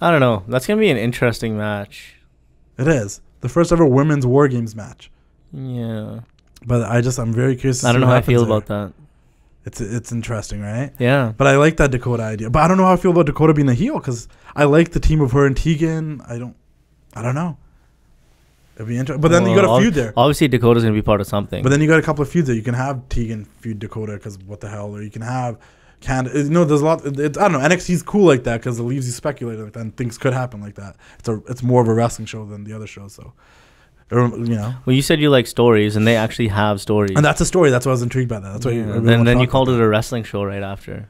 I don't know. That's going to be an interesting match. It is. The first ever women's War Games match. Yeah. But I'm very curious to see I don't know how I feel about that. It's interesting, right? Yeah. But I like that Dakota idea. But I don't know how I feel about Dakota being a heel because I like the team of her and Tegan. I don't know. It'd be interesting. But then you got a feud there. Obviously, Dakota's going to be part of something. But then you got a couple of feuds there. You can have Tegan feud Dakota because what the hell? Or you can have there's a lot. I don't know. NXT's cool like that because it leaves you speculating like that, and things could happen like that. It's more of a wrestling show than the other shows. So, Well, you said you like stories, and they actually have stories. And that's a story. That's why I was intrigued by that. That's why. Yeah. Then you called it a wrestling show right after.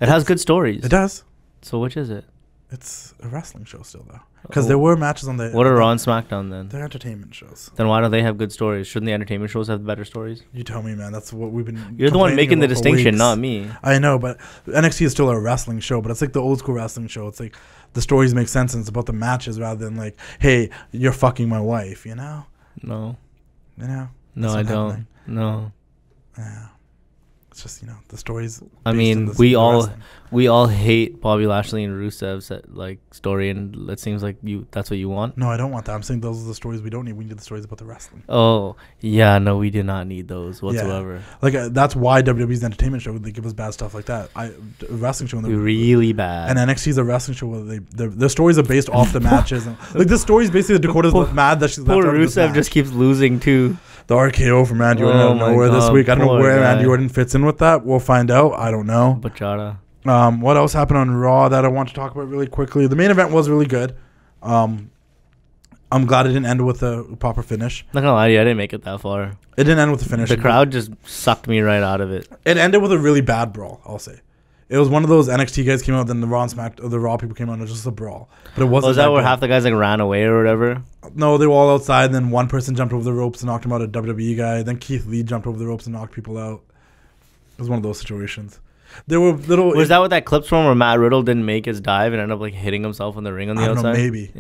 It has good stories. It does. So which is it? It's a wrestling show still though, because there were matches on the. What are Raw and Smackdown then? They're entertainment shows. Then why don't they have good stories? Shouldn't the entertainment shows have better stories? You tell me, man. That's what we've been. You're the one making the distinction, not me. I know, but NXT is still a wrestling show, but it's like the old school wrestling show. It's like the stories make sense, and it's about the matches rather than like, hey, you're fucking my wife, you know? No. You know? No, I don't. No. Yeah. It's just, the stories. I mean, we all hate Bobby Lashley and Rusev's story, and it seems like that's what you want. No, I don't want that. I'm saying those are the stories we don't need. We need the stories about the wrestling. Oh, yeah, no, we do not need those whatsoever. Yeah. That's why WWE's an entertainment show. They give us bad stuff like that. A wrestling show. Really bad. And NXT's a wrestling show where their stories are based off the matches. And, the story's basically Dakota's mad that she's poor Rusev just keeps losing too. The RKO from Randy Orton out of nowhere this week. I don't know where Randy Orton fits in with that. We'll find out. I don't know. Bachata. What else happened on Raw that I want to talk about really quickly? The main event was really good. I'm glad it didn't end with a proper finish. Not gonna lie to you, I didn't make it that far. It didn't end with a finish. The crowd just sucked me right out of it. It ended with a really bad brawl, I'll say. It was one of those NXT guys came out, then the Raw and Smackdown, the Raw people came out, and it was just a brawl. But it wasn't. Was that where half the guys ran away or whatever? No, they were all outside. Then one person jumped over the ropes and knocked him out. A WWE guy. Then Keith Lee jumped over the ropes and knocked people out. It was one of those situations. There were little. Was that what that clip's from where Matt Riddle didn't make his dive and ended up hitting himself in the ring on the outside? Maybe.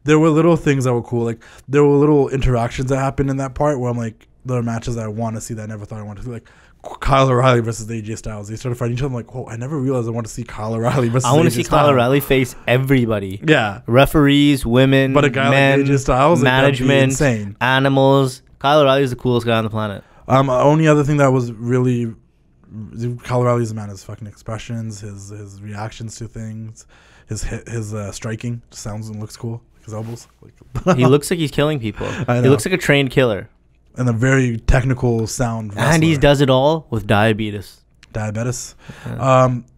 There were little things that were cool. There were little interactions that happened in that part where I'm like, there are matches that I want to see that I never thought I wanted to see. Kyle O'Reilly versus AJ Styles. They started fighting each other. I'm like, I never realized I want to see Kyle O'Reilly versus AJ Styles. I want to see Kyle O'Reilly face everybody. Yeah. Referees, women, but a guy men, like AJ Styles, management, insane. Animals. Kyle O'Reilly is the coolest guy on the planet. Only other thing that was really... Kyle O'Reilly's a man. His fucking expressions, his reactions to things, his striking sounds and looks cool. His elbows. He looks like he's killing people. He looks like a trained killer. And a very technical sound wrestler. And he does it all with diabetes. Yeah.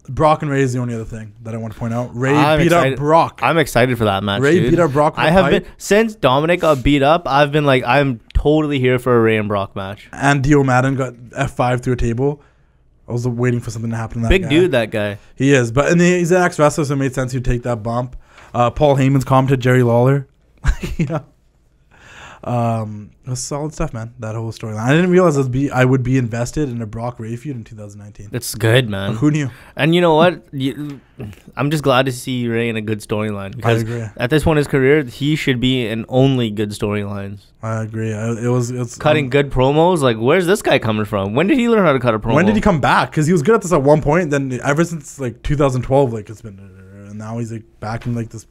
Brock and Ray is the only other thing that I want to point out. Ray beat up Brock. I'm excited for that match. Ray beat up Brock. I have been since Dominic got beat up. I've been I'm totally here for a Ray and Brock match. And Dio Madden got F5 through a table. I was waiting for something to happen to that Big guy. dude, that guy. He is. But and he's an ex-wrestler, so it made sense he'd take that bump. Paul Heyman's commented Jerry Lawler. You know? It was solid stuff, man. That whole storyline. I didn't realize I would be invested in a Brock Ray feud in 2019. It's good, man. Like, who knew? And you know what? I'm just glad to see Ray in a good storyline, because I agree. at this point in his career, he should be in only good storylines. I agree. It's cutting good promos. Like, where's this guy coming from? When did he learn how to cut a promo? When did he come back? Because he was good at this at one point. Then ever since like 2012, like it's been, and now he's like back in like this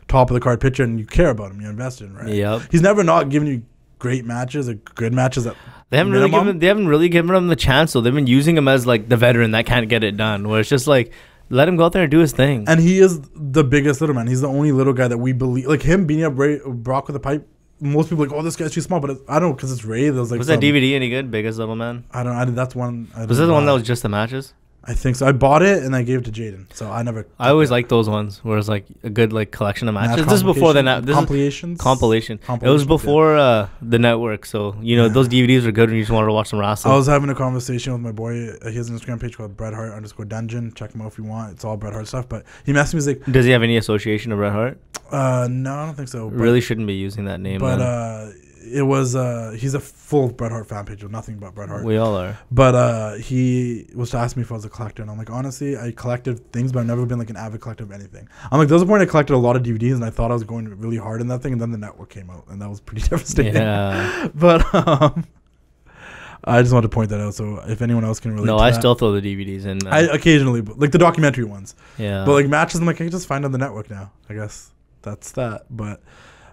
top of the card picture, and you care about him. You're invested in, right? Yep. He's never not given you great matches or good matches. They haven't really given him the chance, though. They've been using him as like the veteran that can't get it done. Where it's just like, let him go out there and do his thing. And he is the biggest little man. He's the only little guy that we believe. Like him beating up Brock with a pipe. Most people are like, oh, this guy's too small, but I don't know, because it's Ray. There's like, was that DVD any good? Biggest Little Man? I don't. That's one. Was that the one that was just the matches? I think so. I bought it and I gave it to Jaden. So I never. I always like those ones where it's like a good like collection of matches. This is before the compilations. Compilation. It was before the network, so you know those DVDs are good when you just wanted to watch some wrestling. I was having a conversation with my boy. He has an Instagram page called Bret Hart _Dungeon. Check him out if you want. It's all Bret Hart stuff. But he messaged me, he's like, does he have any association to Bret Hart? No, I don't think so. But, really shouldn't be using that name. But it was he's a full Bret Hart fan page with nothing but Bret Hart. We all are. But he was to ask me if I was a collector, and I'm like, honestly, I collected things, but I've never been like an avid collector of anything. I'm like, there was a point I collected a lot of DVDs, and I thought I was going really hard in that thing, and then the network came out, and that was pretty devastating. Yeah. But I just wanted to point that out, so if anyone else can relate. No, I still throw the DVDs in. I occasionally, like the documentary ones. Yeah. But like matches, I'm like, I can just find on the network now. I guess that's that. But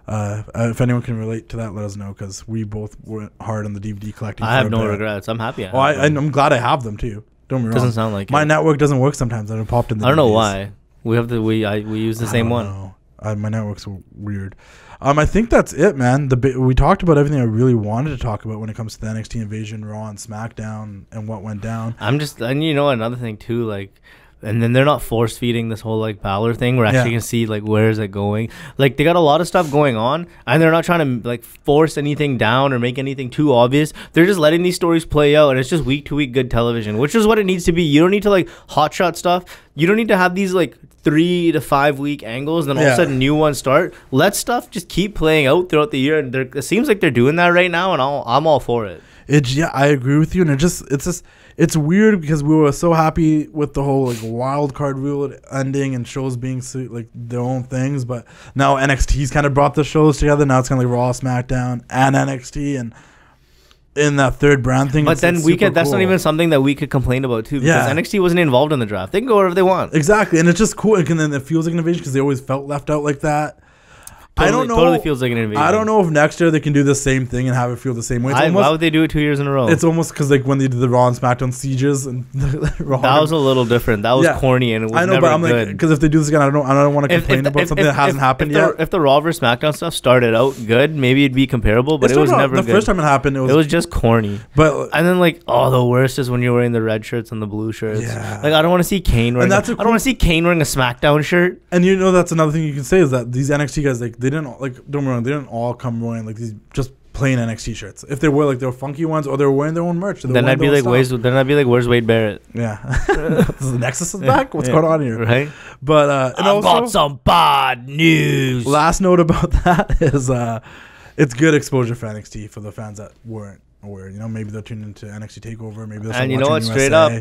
if anyone can relate to that, let us know, because we both went hard on the DVD collecting. I have no regrets. I'm happy. I'm glad I have them too. Don't me wrong. Doesn't sound like my network doesn't work sometimes. I don't popped in. I don't know why. We have we use the same one. My network's weird. I think that's it, man. We talked about everything I really wanted to talk about when it comes to the NXT Invasion, Raw and SmackDown, and what went down. And you know, another thing too, like. And then they're not force feeding this whole like Balor thing. We're actually gonna see like where is it going. Like they got a lot of stuff going on, and they're not trying to like force anything down or make anything too obvious. They're just letting these stories play out, and it's just week to week good television, which is what it needs to be. You don't need to like hotshot stuff. You don't need to have these like 3 to 5 week angles, and then all of a sudden new ones start. Let stuff just keep playing out throughout the year, and it seems like they're doing that right now, and I'm all for it. I agree with you, and it's weird because we were so happy with the whole like wild card rule ending and shows being like their own things, but now NXT's kind of brought the shows together. Now it's kind of like Raw, SmackDown, and NXT, and in that third brand thing. But then that's not even something that we could complain about too, because NXT wasn't involved in the draft. They can go wherever they want. Exactly, and it's just cool. And then it feels like an invasion because they always felt left out like that. I don't know. Totally feels like an invasion. I don't know if next year they can do the same thing and have it feel the same way. Why would they do it 2 years in a row? It's almost because like when they did the Raw and SmackDown sieges and Raw, that was a little different. That was corny, and it was never good. I know, but I'm like, because if they do this again, I don't want to complain about something that hasn't happened yet. If the Raw vs SmackDown stuff started out good, maybe it'd be comparable, but it was never good. The first time it happened, it was just corny. But and then like, the worst is when you're wearing the red shirts and the blue shirts. Yeah. Like I don't want to see Kane wearing. I don't want to see Kane wearing a SmackDown shirt. And you know that's another thing you can say is that these NXT guys, like they didn't like. Don't they didn't all come wearing like these just plain NXT shirts. If they were like their funky ones, or they were wearing their own merch, then I'd be like, where's Wade Barrett? Yeah, the Nexus is back. What's going on here? Right. But and I've got some bad news. Last note about that is it's good exposure for NXT for the fans that weren't aware. You know, maybe they'll tune into NXT Takeover. Maybe they'll and you know what? Straight up,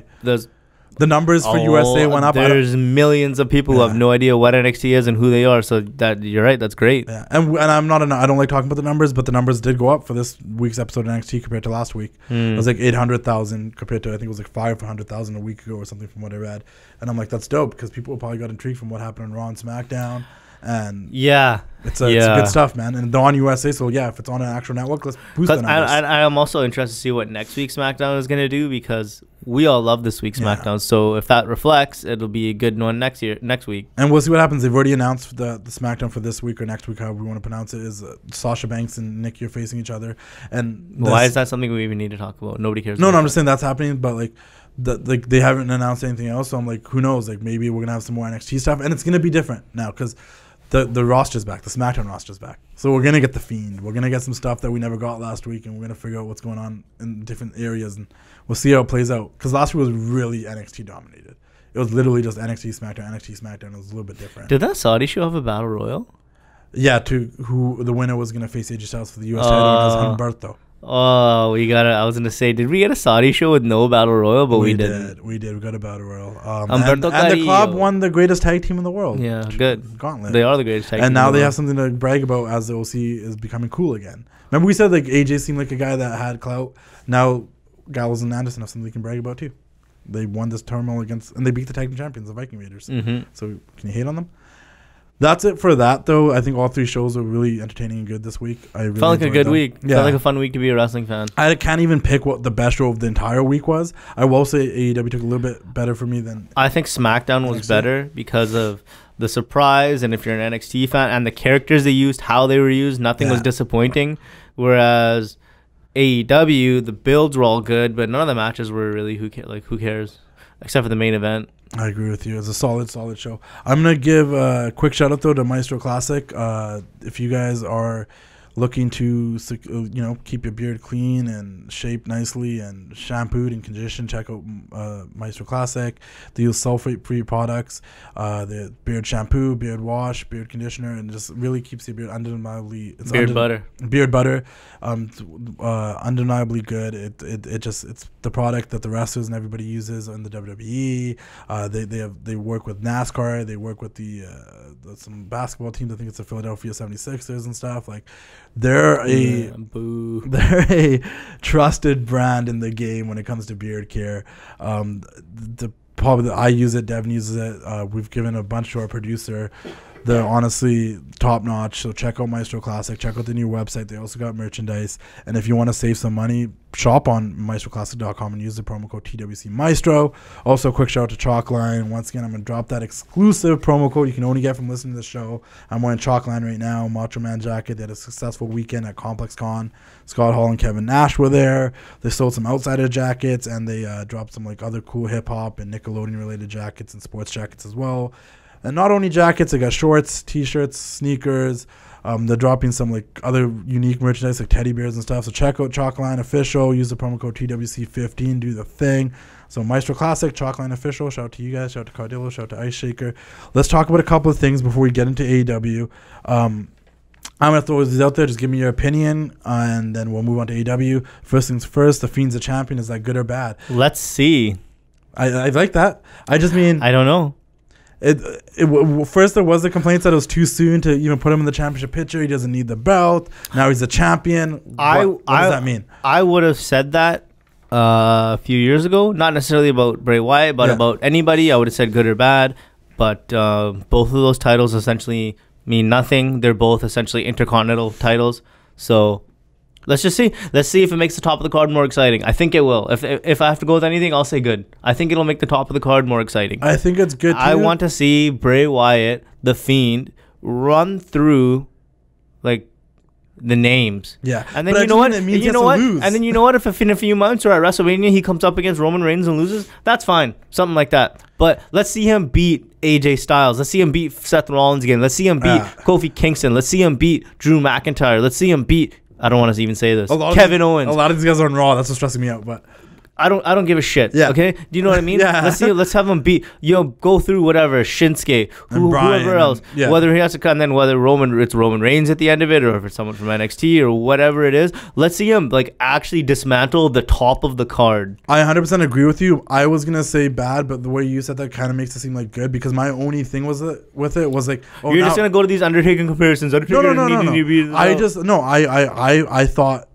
the numbers for USA went up. There's millions of people who have no idea what NXT is and who they are. So that you're right. That's great. Yeah, and I don't like talking about the numbers, but the numbers did go up for this week's episode of NXT compared to last week. It was like 800,000 compared to I think it was like 500,000 a week ago or something from what I read. And I'm like, that's dope because people probably got intrigued from what happened on Raw and SmackDown. And it's good stuff, man. And they're on USA, so if it's on an actual network, let's boost the numbers. I am also interested to see what next week's SmackDown is going to do, because we all love this week's SmackDown. So if that reflects, it'll be a good one next week. And we'll see what happens. They've already announced the SmackDown for this week or next week, however we want to pronounce it, is Sasha Banks and Nikki are facing each other. And why is that something we even need to talk about? Nobody cares. No, I'm just saying that's happening, but like they haven't announced anything else. So I'm like, who knows? Like maybe we're gonna have some more NXT stuff, and it's gonna be different now because the roster's back. The SmackDown roster's back. So we're gonna get the Fiend. We're gonna get some stuff that we never got last week, and we're gonna figure out what's going on in different areas, and we'll see how it plays out. Because last week was really NXT dominated. It was literally just NXT SmackDown. It was a little bit different. Did that Saudi show have a battle royal? Yeah, to who the winner was gonna face AJ Styles for the US title and his Humberto. Oh, I was gonna say, did we get a Saudi show with no battle royal? But we didn't. We got a battle royal. And the club won the greatest tag team in the world. Yeah, good. Gauntlet. They are the greatest tag team. And now they have something to brag about as the OC is becoming cool again. Remember we said like AJ seemed like a guy that had clout. Now Gallows and Anderson have something they can brag about too. They won this turmoil and they beat the tag team champions, the Viking Raiders. Mm-hmm. So can you hate on them? That's it for that, though. I think all three shows were really entertaining and good this week. I really felt like a good week. Yeah. Felt like a fun week to be a wrestling fan. I can't even pick what the best show of the entire week was. I will say AEW took a little bit better for me than I think SmackDown was better because of the surprise, and if you're an NXT fan, and the characters they used, how they were used, nothing was disappointing. Whereas AEW, the builds were all good, but none of the matches were really who cares, except for the main event. I agree with you. It's a solid show. I'm going to give a quick shout out, though, to Maestro Classic. If you guys are looking to keep your beard clean and shaped nicely and shampooed and conditioned, check out Maestro Classic. They use sulfate-free products, the beard shampoo, beard wash, beard conditioner, and just really keeps your beard undeniably beard butter undeniably good. It's the product that the wrestlers and everybody uses in the WWE. They work with NASCAR. They work with some basketball teams. I think it's the Philadelphia 76ers and stuff. Like they're a trusted brand in the game when it comes to beard care. I use it. Devon uses it. We've given a bunch to our producer. They're honestly top notch. So check out Maestro Classic. Check out the new website. They also got merchandise. And if you want to save some money, shop on maestroclassic.com and use the promo code TWC Maestro. Also, a quick shout out to Chalkline. Once again, I'm going to drop that exclusive promo code you can only get from listening to the show. I'm wearing Chalkline right now, Macho Man jacket. They had a successful weekend at Complex Con. Scott Hall and Kevin Nash were there. They sold some Outsider jackets, and they dropped some other cool hip hop and Nickelodeon related jackets and sports jackets as well. And not only jackets, they got shorts, t-shirts, sneakers. They're dropping some other unique merchandise like teddy bears and stuff. So check out Chalkline Official. Use the promo code TWC15. Do the thing. So Maestro Classic, Chalkline Official. Shout out to you guys. Shout out to Cardillo. Shout out to Ice Shaker. Let's talk about a couple of things before we get into AEW. I'm going to throw these out there. Just give me your opinion, and then we'll move on to AEW. First things first, the Fiend's the champion. Is that good or bad? Let's see. I like that. I don't know. First, there was the complaints that it was too soon to even put him in the championship picture. He doesn't need the belt. Now he's a champion. What does that mean? I would have said that a few years ago. Not necessarily about Bray Wyatt, but about anybody. I would have said good or bad. But both of those titles essentially mean nothing. They're both essentially intercontinental titles. So let's just see. Let's see if it makes the top of the card more exciting. I think it will. If I have to go with anything, I'll say good. I think it'll make the top of the card more exciting. I think it's good too. I want to see Bray Wyatt, The Fiend, run through the names. Yeah. And then you know what? And then you know what? If in a few months or at WrestleMania he comes up against Roman Reigns and loses, that's fine. Something like that. But let's see him beat AJ Styles. Let's see him beat Seth Rollins again. Let's see him beat Kofi Kingston. Let's see him beat Drew McIntyre. Let's see him beat, I don't want to even say this, Kevin Owens. A lot of these guys are on Raw. That's what's stressing me out. But I don't give a shit. Yeah. Okay. Do you know what I mean? Yeah. Let's have him beat. Go through whatever Shinsuke, whoever else. Yeah. Whether he has to come, and then whether it's Roman Reigns at the end of it, or if it's someone from NXT or whatever it is. Let's see him actually dismantle the top of the card. I 100% agree with you. I was gonna say bad, but the way you said that kind of makes it seem good, because my only thing was with it was you're just gonna go to these Undertaker comparisons. No. I thought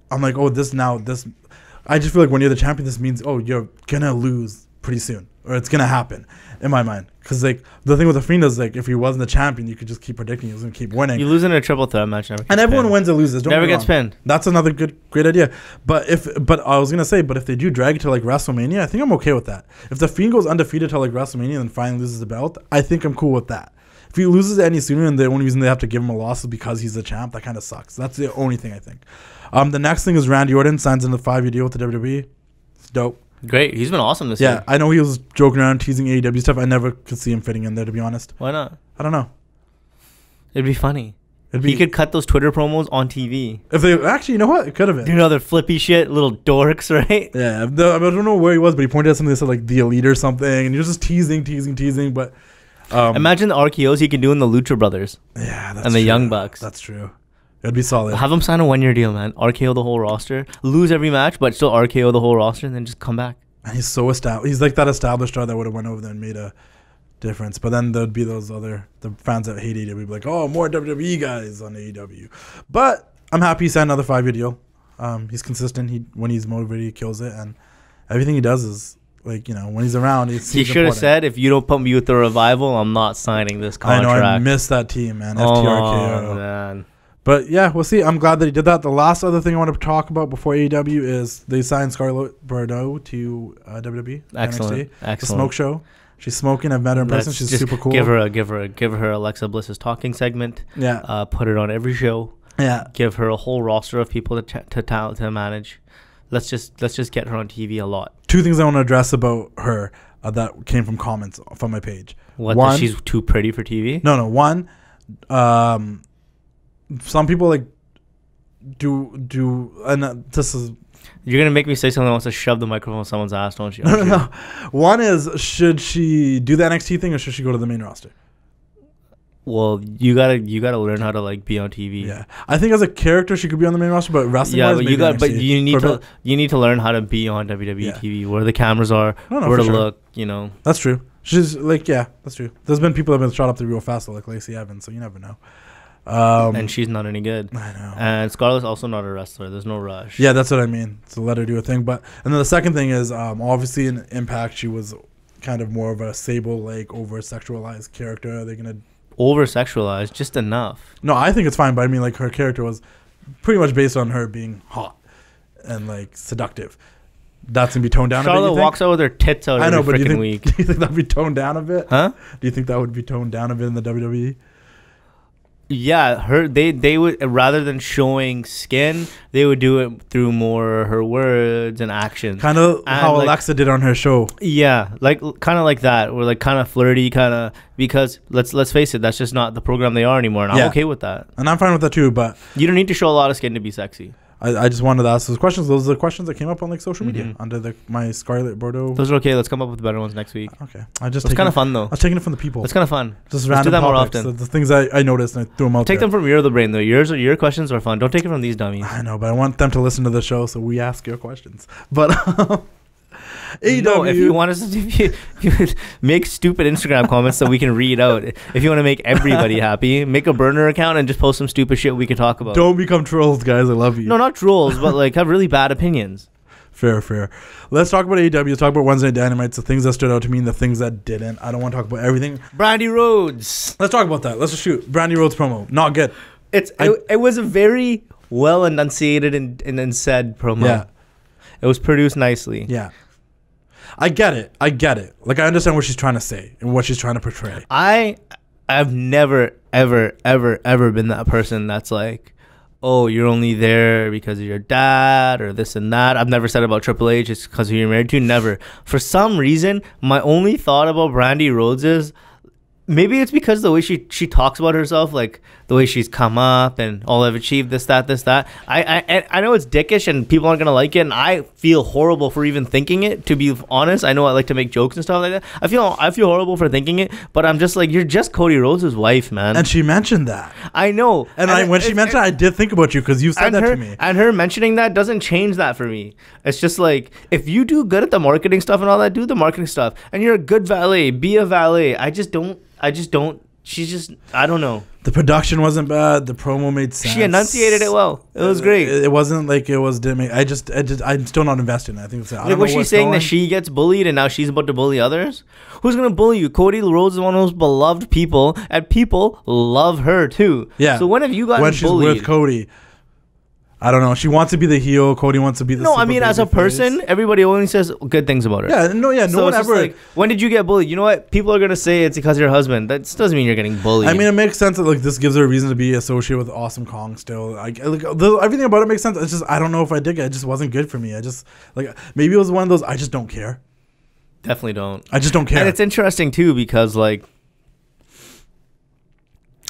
this. I just feel like when you're the champion, this means, you're going to lose pretty soon. Or it's going to happen, in my mind. Because, the thing with the Fiend is, if he wasn't the champion, you could just keep predicting he was going to keep winning. You lose in a triple threat match. And everyone wins or loses. Never gets pinned. That's another great idea. But I was going to say, if they do drag it to, WrestleMania, I think I'm okay with that. If the Fiend goes undefeated to, WrestleMania and then finally loses the belt, I think I'm cool with that. If he loses any sooner and the only reason they have to give him a loss is because he's the champ, that kind of sucks. That's the only thing I think. The next thing is Randy Orton signs into the 5-year deal with the WWE. It's dope. Great. He's been awesome this year. Yeah, I know he was joking around, teasing AEW stuff. I never could see him fitting in there, to be honest. Why not? I don't know. It'd be funny. He could cut those Twitter promos on TV. If they actually, you know what? It could have been. Do another flippy shit, little dorks, right? Yeah, I don't know where he was, but he pointed at something that said like the Elite or something, and he was just teasing. But imagine the RKOs he can do in the Lucha Brothers. Yeah, that's and the true. Young Bucks. That's true. It'd be solid. Have him sign a 1-year deal, man. RKO the whole roster, lose every match, but still RKO the whole roster, and then just come back. And he's so established. He's like that established star that would have went over there and made a difference. But then there'd be the fans that hate AEW, be like, oh, more WWE guys on AEW. But I'm happy he signed another 5-year deal. He's consistent. When he's motivated, he kills it, and everything he does is like, when he's around, he should have said, if you don't put me with the Revival, I'm not signing this contract. I know, I miss that team, man. FTRKO. Man. But yeah, we'll see. I'm glad that he did that. The last other thing I want to talk about before AEW is they signed Scarlett Bordeaux to WWE. Excellent. NXT. The smoke show. She's smoking. I've met her in person. She's super cool. Give her Alexa Bliss's talking segment. Yeah. Put it on every show. Yeah. Give her a whole roster of people to manage. Let's just get her on TV a lot. 2 things I want to address about her that came from comments from my page. One, she's too pretty for TV? No. One, some people like do and this is. You're gonna make me say something that wants to shove the microphone in someone's ass, don't you? No. One is, should she do the NXT thing or should she go to the main roster? Well, you gotta learn how to like be on TV. Yeah, I think as a character she could be on the main roster, but wrestling. Yeah, but you need to learn how to be on WWE TV, where the cameras are, where to look. That's true. She's like, that's true. There's been people that have been shot up the real fast, like Lacey Evans, so you never know. And she's not any good. I know. And Scarlett's also not a wrestler. There's no rush. Yeah, that's what I mean. So let her do a thing. And then the second thing is, obviously in Impact, she was kind of more of a Sable, like over-sexualized character. Are they gonna over-sexualized? Just enough. No, I think it's fine. But I mean, like her character was pretty much based on her being hot and like seductive. That's gonna be toned down. Charlotte a bit, walks out with her tits out every freaking week. Do you think that'd be toned down a bit? Huh? Do you think that would be toned down a bit in the WWE? Yeah, they would, rather than showing skin, they would do it through more her words and actions. Kind of how like, Alexa did on her show. Yeah, kind of like that, or like kind of flirty, because let's face it, that's just not the program they are anymore, and I'm okay with that. And I'm fine with that too, but you don't need to show a lot of skin to be sexy. I just wanted to ask those questions. Those are the questions that came up on like social media under my Scarlett Bordeaux. Those are okay. Let's come up with better ones next week. Okay. It's kind of fun though. I was taking it from the people. It's kind of fun. Just random do that topics, more often. The things I noticed and I threw them out. Take them from your brain though. Your questions are fun. Don't take it from these dummies. I know, but I want them to listen to the show, so we ask your questions. But AEW. No, if you want us to, you make stupid Instagram comments so we can read out. If you want to make everybody happy, make a burner account and just post some stupid shit we can talk about. Don't become trolls, guys. I love you. No, not trolls, but like have really bad opinions. Fair. Let's talk about AEW. Let's talk about Wednesday Dynamite. The things that stood out to me and the things that didn't. I don't want to talk about everything. Brandy Rhodes. Let's talk about that. Let's just shoot. Brandy Rhodes promo. Not good. It was a very well enunciated and said promo. Yeah. It was produced nicely. Yeah. I get it. Like, I understand what she's trying to say and what she's trying to portray. I've never, ever been that person that's like, oh, you're only there because of your dad or this and that. I've never said about Triple H it's because of who you're married to. Never. For some reason, my only thought about Brandy Rhodes is, maybe it's because the way she talks about herself, like the way she's come up and all I've achieved, this, that. I know it's dickish and people aren't going to like it, and I feel horrible for even thinking it, to be honest. I know I like to make jokes and stuff like that. I feel horrible for thinking it, but I'm just like, you're just Cody Rhodes' wife, man. And she mentioned that. I know. And when she mentioned that, I did think about you because you said that to me. And her mentioning that doesn't change that for me. It's just like, if you do good at the marketing stuff and all that, do the marketing stuff. And you're a good valet, be a valet. I don't know. The production wasn't bad. The promo made sense. She enunciated it well. It was great. It wasn't like it was. I'm still not invested in it. I think it's. Was she saying that she gets bullied and now she's about to bully others? Who's gonna bully you? Cody Rhodes is one of those beloved people, and people love her too. Yeah. So when have you gotten bullied? When she's with Cody, I don't know. She wants to be the heel. Cody wants to be the. No, I mean, as a person, everybody only says good things about her. Yeah, no one ever. Like, when did you get bullied? You know what? People are gonna say it's because of your husband. That doesn't mean you're getting bullied. I mean, it makes sense that like this gives her a reason to be associated with Awesome Kong. Still, everything about it makes sense. It's just I don't know if I dig it. It just wasn't good for me. I just maybe it was one of those I just don't care. Definitely don't. I just don't care. And it's interesting too because like,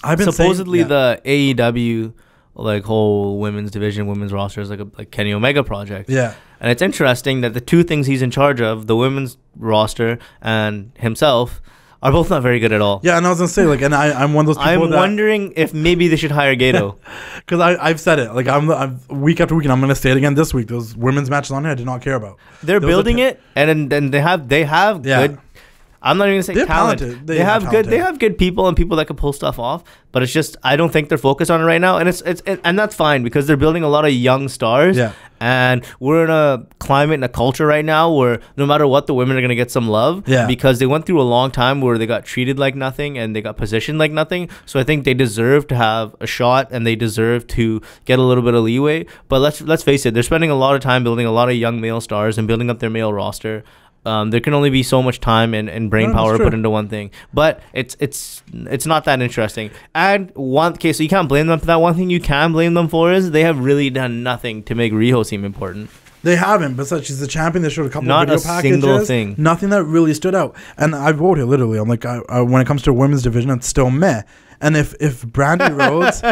I've been supposedly saying, the AEW like whole women's division, women's roster is like Kenny Omega project. Yeah. And it's interesting that the two things he's in charge of, the women's roster and himself, are both not very good at all. Yeah, and I was gonna say, like, and I'm one of those people. I'm wondering if maybe they should hire Gato. Because I've said it, like, I'm week after week, and I'm gonna say it again this week. Those women's matches on here, I did not care about. They're building it, and then they have good. I'm not even gonna say they're talent. Talented. They have good people and people that can pull stuff off. But it's just I don't think they're focused on it right now, and and that's fine because they're building a lot of young stars. Yeah. And we're in a climate and a culture right now where no matter what, the women are gonna get some love. Yeah. Because they went through a long time where they got treated like nothing and they got positioned like nothing. So I think they deserve to have a shot and they deserve to get a little bit of leeway. But let's face it, they're spending a lot of time building a lot of young male stars and building up their male roster. There can only be so much time and brain power put into one thing, but it's not that interesting. And so you can't blame them for that. One thing you can blame them for is they have really done nothing to make Riho seem important. They haven't, but she's the champion. They showed a couple of video packages. Not a single thing. Nothing that really stood out. And I wrote it literally. I'm like, when it comes to women's division, it's still meh. And if Brandy Rhodes...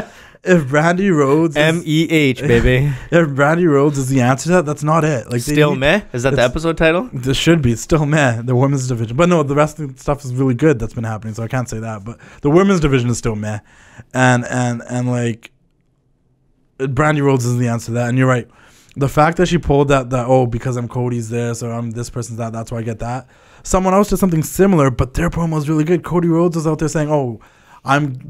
If Brandy Rhodes MEH, baby. If Brandy Rhodes is the answer to that, that's not it. Like still meh? Is that the episode title? This should be still meh, the women's division. But no, the rest of the stuff is really good that's been happening, so I can't say that. But the women's division is still meh. And like Brandy Rhodes is the answer to that. And you're right. The fact that she pulled that because I'm Cody's there, so I'm this person's that's why I get that. Someone else did something similar, but their promo is really good. Cody Rhodes was out there saying,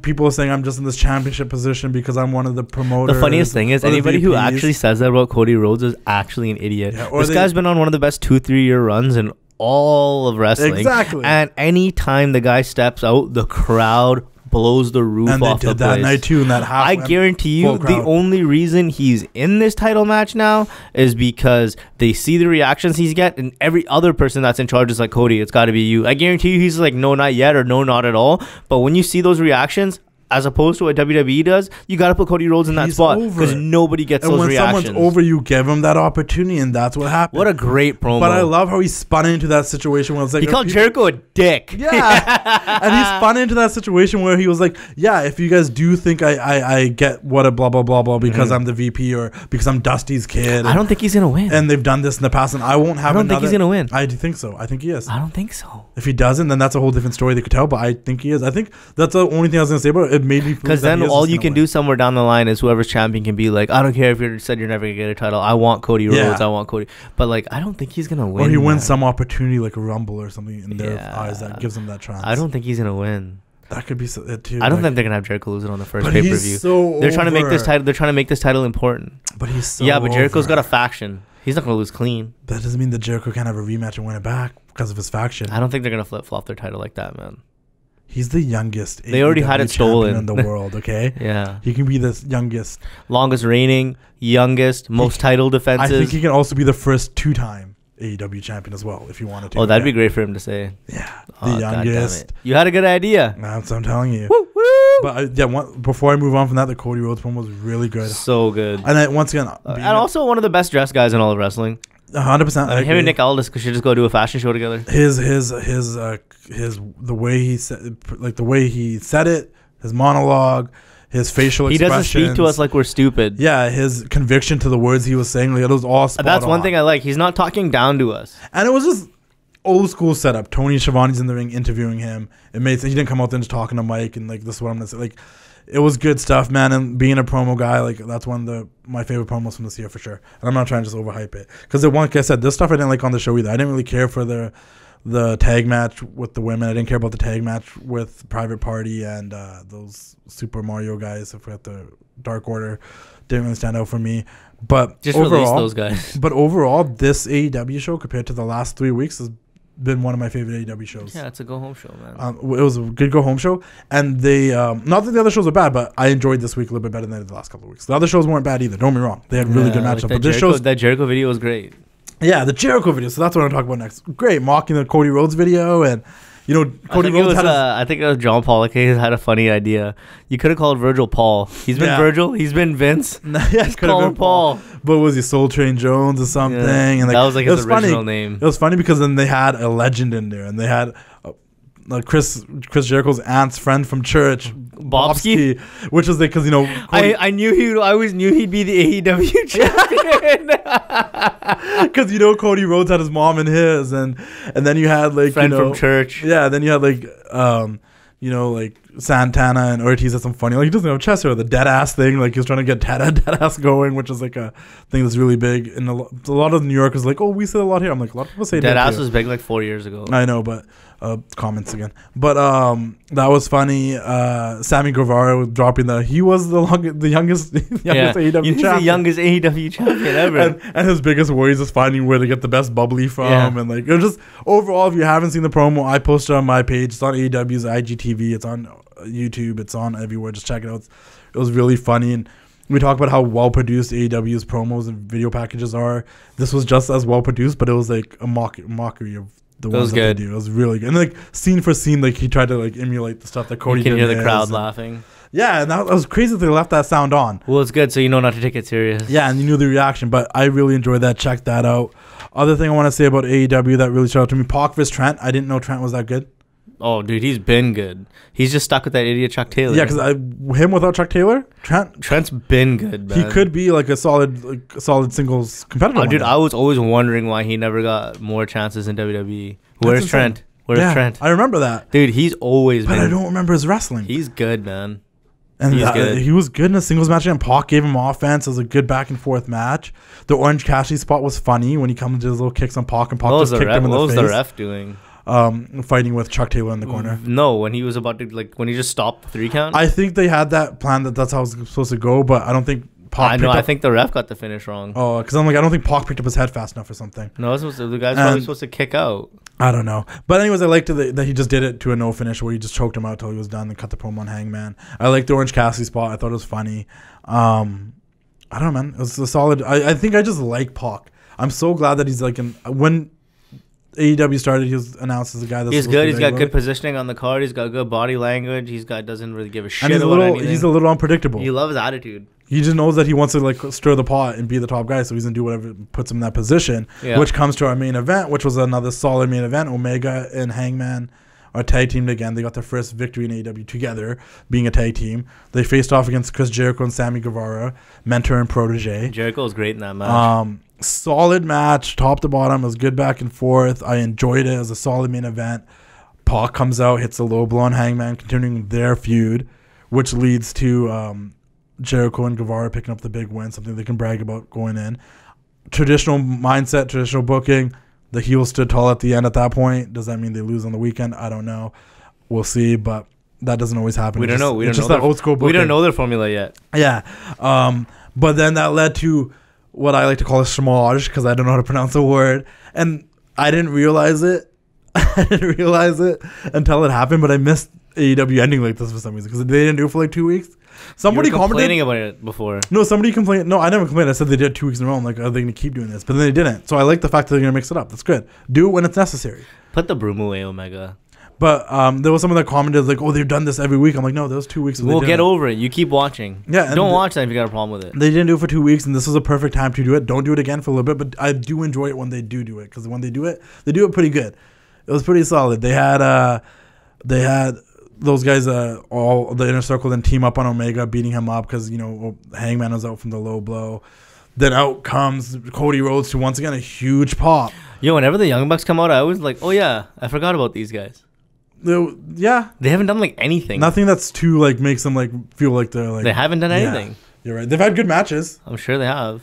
people are saying I'm just in this championship position because I'm one of the promoters. The funniest thing is anybody who actually says that about Cody Rhodes is actually an idiot. Yeah, this guy's been on one of the best 2-3 year runs in all of wrestling. Exactly. And anytime the guy steps out, the crowd blows the roof off the place. And they did that night too in that half. I guarantee you the only reason he's in this title match now is because they see the reactions he's get, and every other person that's in charge is like, Cody, it's got to be you. I guarantee you he's like, no, not yet, or no, not at all. But when you see those reactions, as opposed to what WWE does, you got to put Cody Rhodes in that spot because nobody gets those reactions. And when someone's over, you give him that opportunity, and that's what happened. What a great promo. But I love how he spun into that situation where it's like... He called Jericho a dick. Yeah. And he spun into that situation where he was like, yeah, if you guys do think I get what a blah, blah, blah, blah, because I'm the VP or because I'm Dusty's kid. I don't think he's going to win. And they've done this in the past, and I won't have think he's going to win. I do think so. I think he is. I don't think so. If he doesn't, then that's a whole different story they could tell, but I think he is. I think that's the only thing I was going to say about it. It made me feel because then all you can do somewhere down the line is whoever's champion can be like, I don't care if you said you're never gonna get a title. I want Cody Rhodes. I want Cody. But like, I don't think he's gonna win. Or he wins some opportunity like a Rumble or something in their eyes that gives him that chance. I don't think he's gonna win. That could be it too. I don't think they're gonna have Jericho lose it on the first pay per view. They're trying to make this title. They're trying to make this title important. But he's so but Jericho's got a faction. He's not gonna lose clean. That doesn't mean that Jericho can't have a rematch and win it back because of his faction. I don't think they're gonna flip flop their title like that, man. He's the youngest. They already had it stolen in the world. Okay. Yeah. He can be the youngest, longest reigning, youngest, most title defenses. I think he can also be the first 2-time AEW champion as well, if you wanted to. Oh, that'd be great for him to say. Yeah, the youngest. You had a good idea. That's what I'm telling you. Woo, woo. But before I move on from that, the Cody Rhodes one was really good. So good. And once again, and also one of the best dressed guys in all of wrestling. 100%. Him and Nick Aldis should just go do a fashion show together. The way he said, like the way he said it, his monologue, his facial expressions. He doesn't speak to us like we're stupid. Yeah, his conviction to the words he was saying, like it was all spot That's one on. thing I like. He's not talking down to us. And it was just old school setup. Tony Schiavone's in the ring interviewing him. It made sense. He didn't come out there just talking to Mike and like, this is what I'm gonna say. Like, it was good stuff, man. And being a promo guy, like that's one of my favorite promos from this year for sure. And I'm not trying to just overhype it because like I said, this stuff I didn't like on the show either. I didn't really care for the tag match with the women. I didn't care about the tag match with Private Party and those Super Mario guys. I forgot the Dark Order. Didn't really stand out for me. But just release those guys. But overall, this AEW show compared to the last 3 weeks has been one of my favorite AEW shows. Yeah, it's a go home show, man. It was a good go home show, and they not that the other shows were bad, but I enjoyed this week a little bit better than the last couple of weeks. The other shows weren't bad either. Don't get me wrong; they had really good matchups. Like but this show, that Jericho video was great. Yeah, the Jericho video. So that's what I'm talking about next. Great, mocking the Cody Rhodes video, and you know Cody Rhodes had. I think it was John Pollock had a funny idea. You could have called Virgil Paul. He's been Virgil. He's been Vince. Yes, call him Paul. But was he Soul Train Jones or something? Yeah, and like, that was like his original funny. name. It was funny because then they had a legend in there, and they had Chris Jericho's aunt's friend from church Bobsky, which is like because I always knew he'd be the AEW champion because Cody Rhodes had his mom and his, and then you had like friend from church. Yeah, then you had like like Santana and Ortiz had some funny, like he doesn't have chest hair, the dead ass thing, like he was trying to get dead ass going, which is like a thing that's really big. And a lot of New Yorkers like, oh, we say a lot here. I'm like, a lot of people say dead ass was big like 4 years ago. I know, but comments again. But that was funny. Sammy Guevara was dropping he was the youngest AEW champion. He's the youngest AEW champion ever. and his biggest worries is finding where to get the best bubbly from. And like, it just overall, if you haven't seen the promo, I posted on my page. It's on AEW's IGTV. It's on YouTube. It's on everywhere. Just check it out. It was really funny. And we talk about how well produced AEW's promos and video packages are. This was just as well produced, but it was like a mockery of the ones that they do. It was really good. And like scene for scene, like he tried to like emulate the stuff that Cody did. You can hear the crowd laughing. Yeah, and that was crazy that they left that sound on. Well, it's good, so you know not to take it serious. Yeah, and you knew the reaction, but I really enjoyed that. Check that out. Other thing I want to say about AEW that really showed out to me, Pac vs. Trent. I didn't know Trent was that good. Oh, dude, he's been good. He's just stuck with that idiot Chuck Taylor. Yeah, because him without Chuck Taylor, Trent's been good, man. He could be like a solid singles competitor. Oh, dude, I was always wondering why he never got more chances in WWE. Where's Trent? Where's Trent? I remember that. Dude, he's always been. But I don't remember his wrestling. He's good, man. And he was good in a singles match, and Pac gave him offense. It was a good back and forth match. The Orange Cassidy spot was funny when he comes into his little kicks on Pac, and Pac just kicked him in the face. What was the ref doing? Fighting with Chuck Taylor in the corner. No, when he was about to when he just stopped the 3 count. I think they had that plan that's how it was supposed to go, but I don't think Pac. I think the ref got the finish wrong. Oh, because I'm like, I don't think Pac picked up his head fast enough or something. No, the guy's probably supposed to kick out. I don't know, but anyways, I liked that he just did it to a no finish where he just choked him out till he was done and cut the promo on Hangman. I liked the Orange Cassidy spot. I thought it was funny. I don't know, man. It was a solid. I think I just like Pac. I'm so glad that he's like when AEW started, he was announced as a guy that's he's good. He's got good positioning on the card. He's got good body language. Doesn't really give a shit and about anything. He's a little unpredictable. He loves attitude. He just knows that he wants to like stir the pot and be the top guy, so he's gonna do whatever puts him in that position. Yeah. Which comes to our main event, which was another solid main event. Omega and Hangman are tag teamed again. They got their first victory in AEW together, being a tag team. They faced off against Chris Jericho and Sammy Guevara, mentor and protege. Jericho was great in that match. Solid match, top to bottom. It was good back and forth. I enjoyed it. It was a solid main event. Pac comes out, hits a low blow on Hangman, continuing their feud, which leads to Jericho and Guevara picking up the big win, something they can brag about going in. Traditional mindset, traditional booking. The heels stood tall at the end at that point. Does that mean they lose on the weekend? I don't know. We'll see, but that doesn't always happen. We don't know. It's just that old school booking. We don't know their formula yet. Yeah. But then that led to what I like to call a schmodge, because I don't know how to pronounce the word. And I didn't realize it. I didn't realize it until it happened, but I missed AEW ending like this for some reason, because they didn't do it for like 2 weeks. Somebody complaining about it before. No, somebody complained. No, I never complained. I said they did it 2 weeks in a row. I'm like, are they going to keep doing this? But then they didn't. So I like the fact that they're going to mix it up. That's good. Do it when it's necessary. Put the broom away, Omega. But there was someone that commented like, oh, they've done this every week. I'm like, no, there was 2 weeks. We'll get over it. You keep watching. Yeah. Don't watch that if you got a problem with it. They didn't do it for 2 weeks, and this is a perfect time to do it. Don't do it again for a little bit, but I do enjoy it when they do it, because when they do it pretty good. It was pretty solid. They had those guys, all the Inner Circle, then team up on Omega, beating him up because, Hangman was out from the low blow. Then out comes Cody Rhodes to once again a huge pop. Yo, whenever the Young Bucks come out, I always like, oh yeah, I forgot about these guys. Yeah. They haven't done like anything. Nothing that's too like makes them like feel like they're like. They haven't done anything. Yeah, you're right. They've had good matches. I'm sure they have.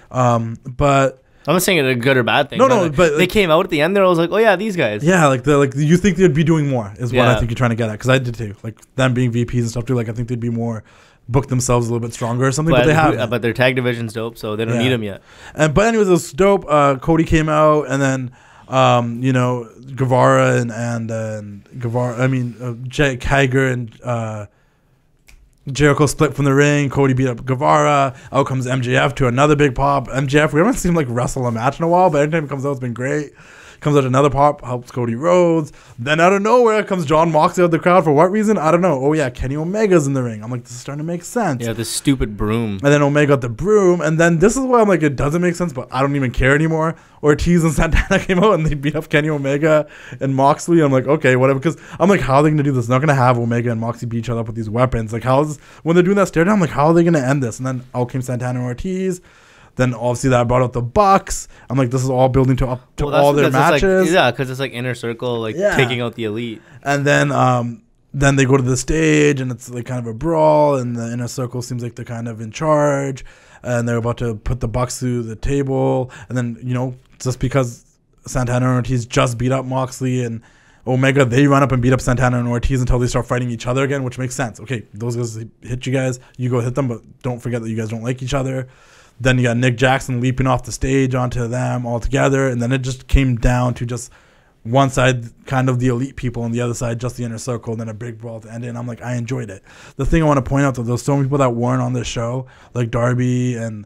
But I'm not saying it's a good or bad thing. No, but they came out at the end there. I was like, oh yeah, these guys. Yeah, you think they'd be doing more is what I think you're trying to get at, because I did too. Like them being VPs and stuff too. Like I think they'd be more book themselves a little bit stronger or something. But they have. But their tag division's dope, so they don't need them yet. But anyways, it was dope. Cody came out, and then Guevara and Guevara. I mean, Jake Hager and. Jericho split from the ring. Cody beat up Guevara. Out comes MJF to another big pop. MJF, we haven't seen him like wrestle a match in a while, but every time he comes out, it's been great. Comes out another pop, helps Cody Rhodes. Then out of nowhere comes Jon Moxley out of the crowd. For what reason? I don't know. Oh yeah, Kenny Omega's in the ring. I'm like, this is starting to make sense. Yeah, this stupid broom. And then Omega got the broom. And then this is why I'm like, it doesn't make sense, but I don't even care anymore. Ortiz and Santana came out and they beat up Kenny Omega and Moxley. I'm like, okay, whatever. Because I'm like, how are they going to do this? They're not going to have Omega and Moxley beat each other up with these weapons. Like, when they're doing that stare down, I'm like, how are they going to end this? And then out came Santana and Ortiz. Then obviously that brought out the Bucks. I'm like, this is all building to all their matches. Because it's like inner circle, taking out the elite. And then they go to the stage and it's like kind of a brawl, and the inner circle seems like they're kind of in charge, and they're about to put the Bucks through the table. And then just because Santana and Ortiz just beat up Moxley and Omega, they run up and beat up Santana and Ortiz until they start fighting each other again, which makes sense. Okay, those guys hit you guys, you go hit them, but don't forget that you guys don't like each other. Then you got Nick Jackson leaping off the stage onto them all together. And then it just came down to just one side, kind of the elite people, and the other side, just the inner circle. And then a big brawl to end it. And I'm like, I enjoyed it. The thing I want to point out, though, there's so many people that weren't on this show, like Darby and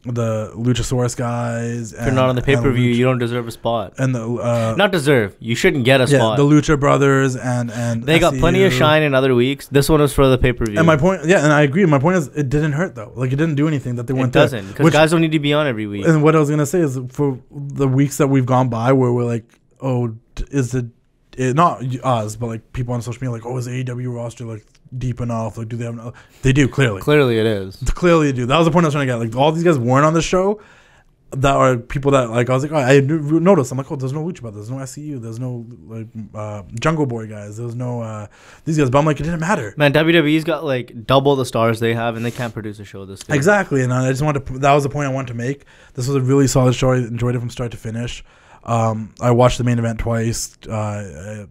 the Luchasaurus guys. If you're not on the pay-per-view, you don't deserve a spot. And not deserve. You shouldn't get a spot. The Lucha Brothers and they got plenty of shine in other weeks. This one was for the pay-per-view. And my point, and I agree. My point is, it didn't hurt though. Like, it didn't do anything that they weren't. It doesn't, because guys don't need to be on every week. And what I was gonna say is, for the weeks that we've gone by, where we're like, oh, is it not us, but like people on social media, like, oh, is the AEW roster like deep enough? Like, do they have enough? They do, clearly. Clearly it is. Clearly they do. That was the point I was trying to get. Like, all these guys weren't on the show. That are people that, like, I was like, oh, I noticed. I'm like, oh, there's no Lucha Brothers, there's no SCU, there's no like Jungle Boy guys, there's no these guys. But I'm like, it didn't matter. Man, WWE's got like double the stars they have, and they can't produce a show this day. Exactly, and I just wanted to. That was the point I wanted to make. This was a really solid show. I enjoyed it from start to finish. I watched the main event twice. I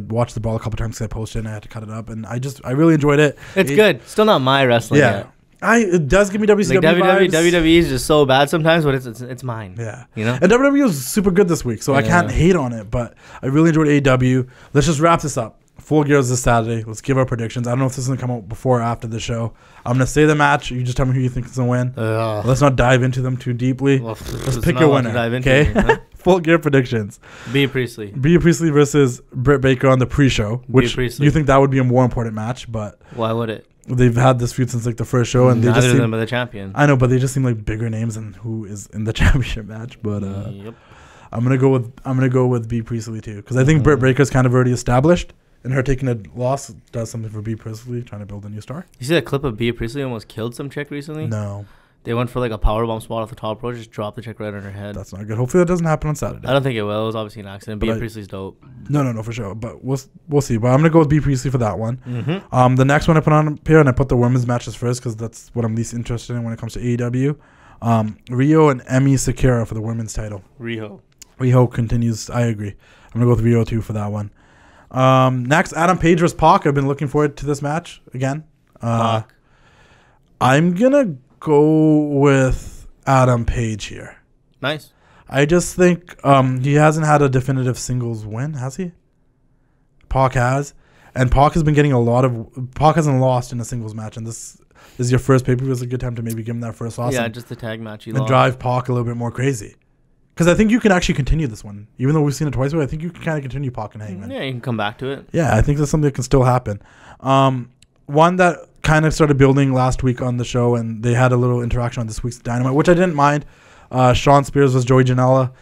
watched the Brawl a couple times because I posted and I had to cut it up, and I really enjoyed it. It's good. Still not my wrestling yet. It does give me WCW vibes. WWE is just so bad sometimes, but it's mine. Yeah, And WWE was super good this week, so I can't hate on it. But I really enjoyed AEW. Let's just wrap this up. Full Gears this Saturday. Let's give our predictions. I don't know if this is gonna come out before or after the show. I'm gonna say the match. You just tell me who you think is gonna win. Let's not dive into them too deeply. Let's pick your winner. Okay. Full Gear predictions. Bea Priestley versus Britt Baker on the pre-show. Which you think that would be a more important match? But why would it? They've had this feud since like the first show, and they just seem the champion. I know, but they just seem like bigger names than who is in the championship match. But I'm gonna go with Bea Priestley too, because I think Britt Baker's kind of already established, and her taking a loss does something for Bea Priestley, trying to build a new star. You see that clip of Bea Priestley almost killed some chick recently? No. They went for like a powerbomb spot off the top rope, just dropped the chick right on her head. That's not good. Hopefully that doesn't happen on Saturday. I don't think it will. It was obviously an accident. Bea Priestley's dope. No, for sure. But we'll see. But I'm gonna go with Bea Priestley for that one. Mm-hmm. The next one I put on here, and I put the women's matches first because that's what I'm least interested in when it comes to AEW. Rio and Emi Sakura for the women's title. Rio continues. I agree. I'm gonna go with Rio too for that one. Next, Adam Page versus Pac. I've been looking forward to this match again. I'm gonna go with Adam Page here. Nice. I just think he hasn't had a definitive singles win, has he? Pac has. And Pac has been getting Pac hasn't lost in a singles match, and this is your first pay-per-view. It's a good time to maybe give him that first loss. Yeah, just the tag match. And drive Pac a little bit more crazy. Because I think you can actually continue this one. Even though we've seen it twice, I think you can kind of continue Pac and Hangman. Yeah, you can come back to it. Yeah, I think that's something that can still happen. One that kind of started building last week on the show, and they had a little interaction on this week's Dynamite, which I didn't mind. Sean Spears versus Joey Janela.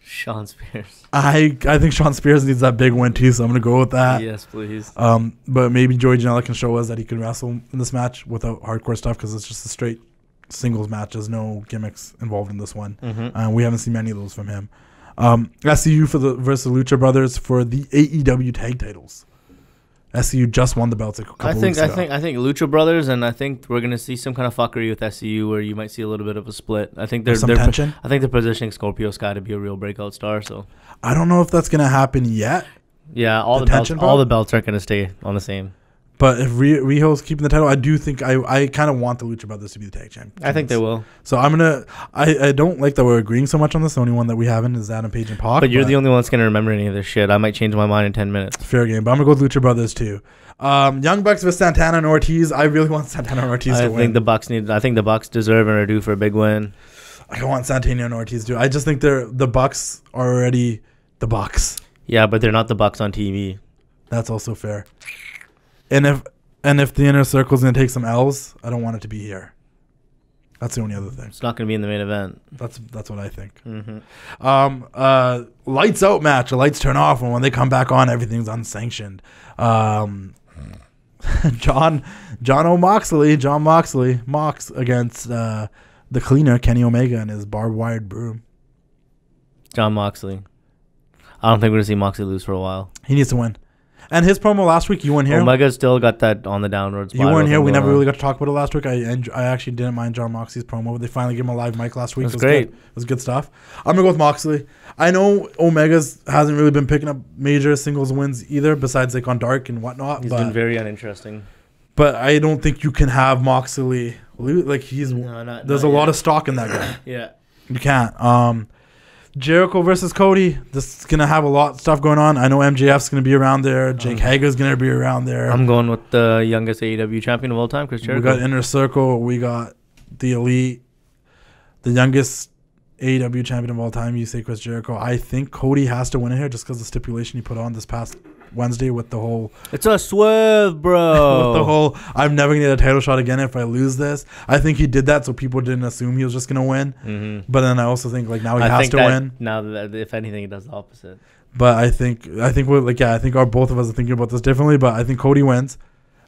Sean Spears. I think Sean Spears needs that big win too, so I'm going to go with that. Yes, please. But maybe Joey Janela can show us that he can wrestle in this match without hardcore stuff, because it's just a straight singles match. There's no gimmicks involved in this one. We haven't seen many of those from him. SCU versus Lucha Brothers for the AEW tag titles. SCU just won the belts a couple weeks ago. I think Lucha Brothers, and I think we're gonna see some kind of fuckery with SCU where you might see a little bit of a split. I think they're tension. I think they're positioning Scorpio Sky to be a real breakout star. So I don't know if that's gonna happen yet. Yeah, all the belts aren't gonna stay on the same. But if Riho's keeping the title, I do think I kind of want the Lucha Brothers to be the tag champions. I think they will. So I'm gonna. I don't like that we're agreeing so much on this. The only one that we haven't is Adam Page and Pac. But you're the only one that's gonna remember any of this shit. I might change my mind in 10 minutes. Fair game. But I'm gonna go with Lucha Brothers too. Young Bucks versus Santana and Ortiz. I really want Santana and Ortiz to win. I think the Bucks deserve and are due for a big win. I want Santana and Ortiz to. I just think the Bucks are already The Bucks. Yeah, but they're not the Bucks on TV. That's also fair. And if the Inner Circle's gonna take some L's, I don't want it to be here. That's the only other thing. It's not gonna be in the main event. That's what I think. Mm-hmm. Lights out match. The lights turn off, and when they come back on, everything's unsanctioned. John Moxley against the cleaner Kenny Omega and his barbed wired broom. John Moxley. I don't think we're gonna see Moxley lose for a while. He needs to win. And his promo last week, you weren't here. Omega still got that on the downward spiral. You weren't here. We never really got to talk about it last week. I actually didn't mind John Moxley's promo. They finally gave him a live mic last week. It was great. Good. It was good stuff. I'm going to go with Moxley. I know Omega's hasn't really been picking up major singles wins either, besides like on Dark and whatnot. He's been very uninteresting. But I don't think you can have Moxley lose. Like there's a lot of stock in that guy. Yeah. You can't. Jericho versus Cody. This is gonna have a lot of stuff going on. I know MJF's gonna be around there. Jake Hager's gonna be around there. I'm going with the youngest AEW champion of all time, Chris Jericho. We got Inner Circle. We got the Elite. The youngest AEW champion of all time. You say Chris Jericho. I think Cody has to win it here just because the stipulation he put on this past Wednesday with the whole it's a swerve, bro. with the whole I'm never gonna get a title shot again if I lose this. I think he did that so people didn't assume he was just gonna win. Mm-hmm. But then I also think like now he has to win. Now that if anything, it does the opposite. But I think we're like I think both of us are thinking about this differently. But I think Cody wins.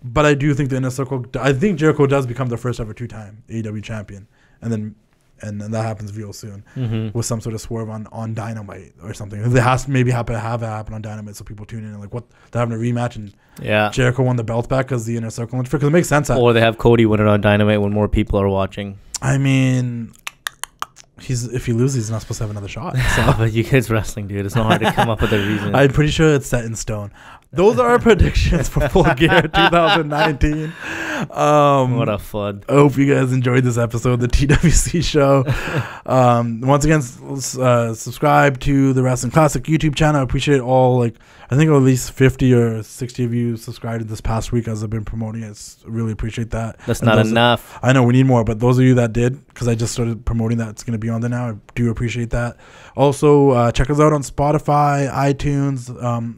But I do think the Inner Circle. I think Jericho does become the first ever 2-time AEW champion, and then that happens real soon with some sort of swerve on Dynamite or something. It has to maybe have it happen on Dynamite so people tune in and like what they're having a rematch and Jericho won the belt back because the Inner Circle because it makes sense. Or they have Cody win it on Dynamite when more people are watching. I mean, if he loses, he's not supposed to have another shot. So. But you kids wrestling, dude. It's not hard to come up with a reason. I'm pretty sure it's set in stone. Those are our predictions for Full Gear 2019. What a fun. I hope you guys enjoyed this episode of the TWC Show. Once again, subscribe to the Wrestling Classic YouTube channel. I appreciate all, like, I think at least 50 or 60 of you subscribed this past week as I've been promoting it. I really appreciate that. That's not enough. I know we need more, but those of you that did, because I just started promoting that, it's going to be on there now. I do appreciate that. Also, check us out on Spotify, iTunes.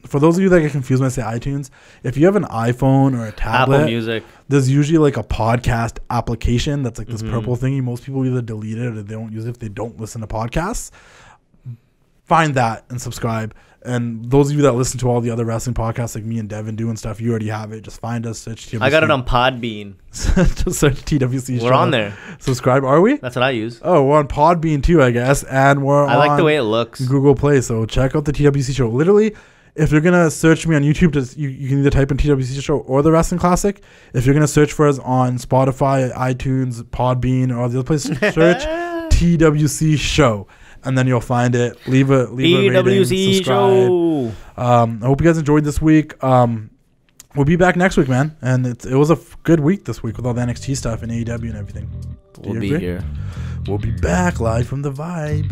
For those of you that get confused when I say iTunes, if you have an iPhone or a tablet, Apple Music, there's usually like a podcast application that's like this purple thingy. Most people either delete it or they don't use it if they don't listen to podcasts. Find that and subscribe. And those of you that listen to all the other wrestling podcasts like me and Devon doing stuff, you already have it. Just find us. Search TWC. I got it on Podbean. Just search TWC Show. We're on there. Subscribe. Are we? That's what I use. Oh, we're on Podbean too, I guess. And we're on... I like the way it looks. Google Play. So check out the TWC Show. Literally, if you're going to search me on YouTube, you can either type in TWC Show or The Wrestling Classic. If you're going to search for us on Spotify, iTunes, Podbean, or all the other places, search TWC Show. And then you'll find it. Leave a rating, subscribe. I hope you guys enjoyed this week. We'll be back next week, man. And it was a good week this week with all the NXT stuff and AEW and everything. We'll be here. We'll be back live from the Vibe.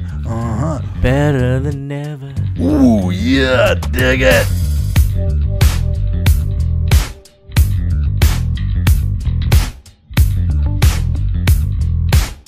Better than ever. Ooh, yeah, dig it.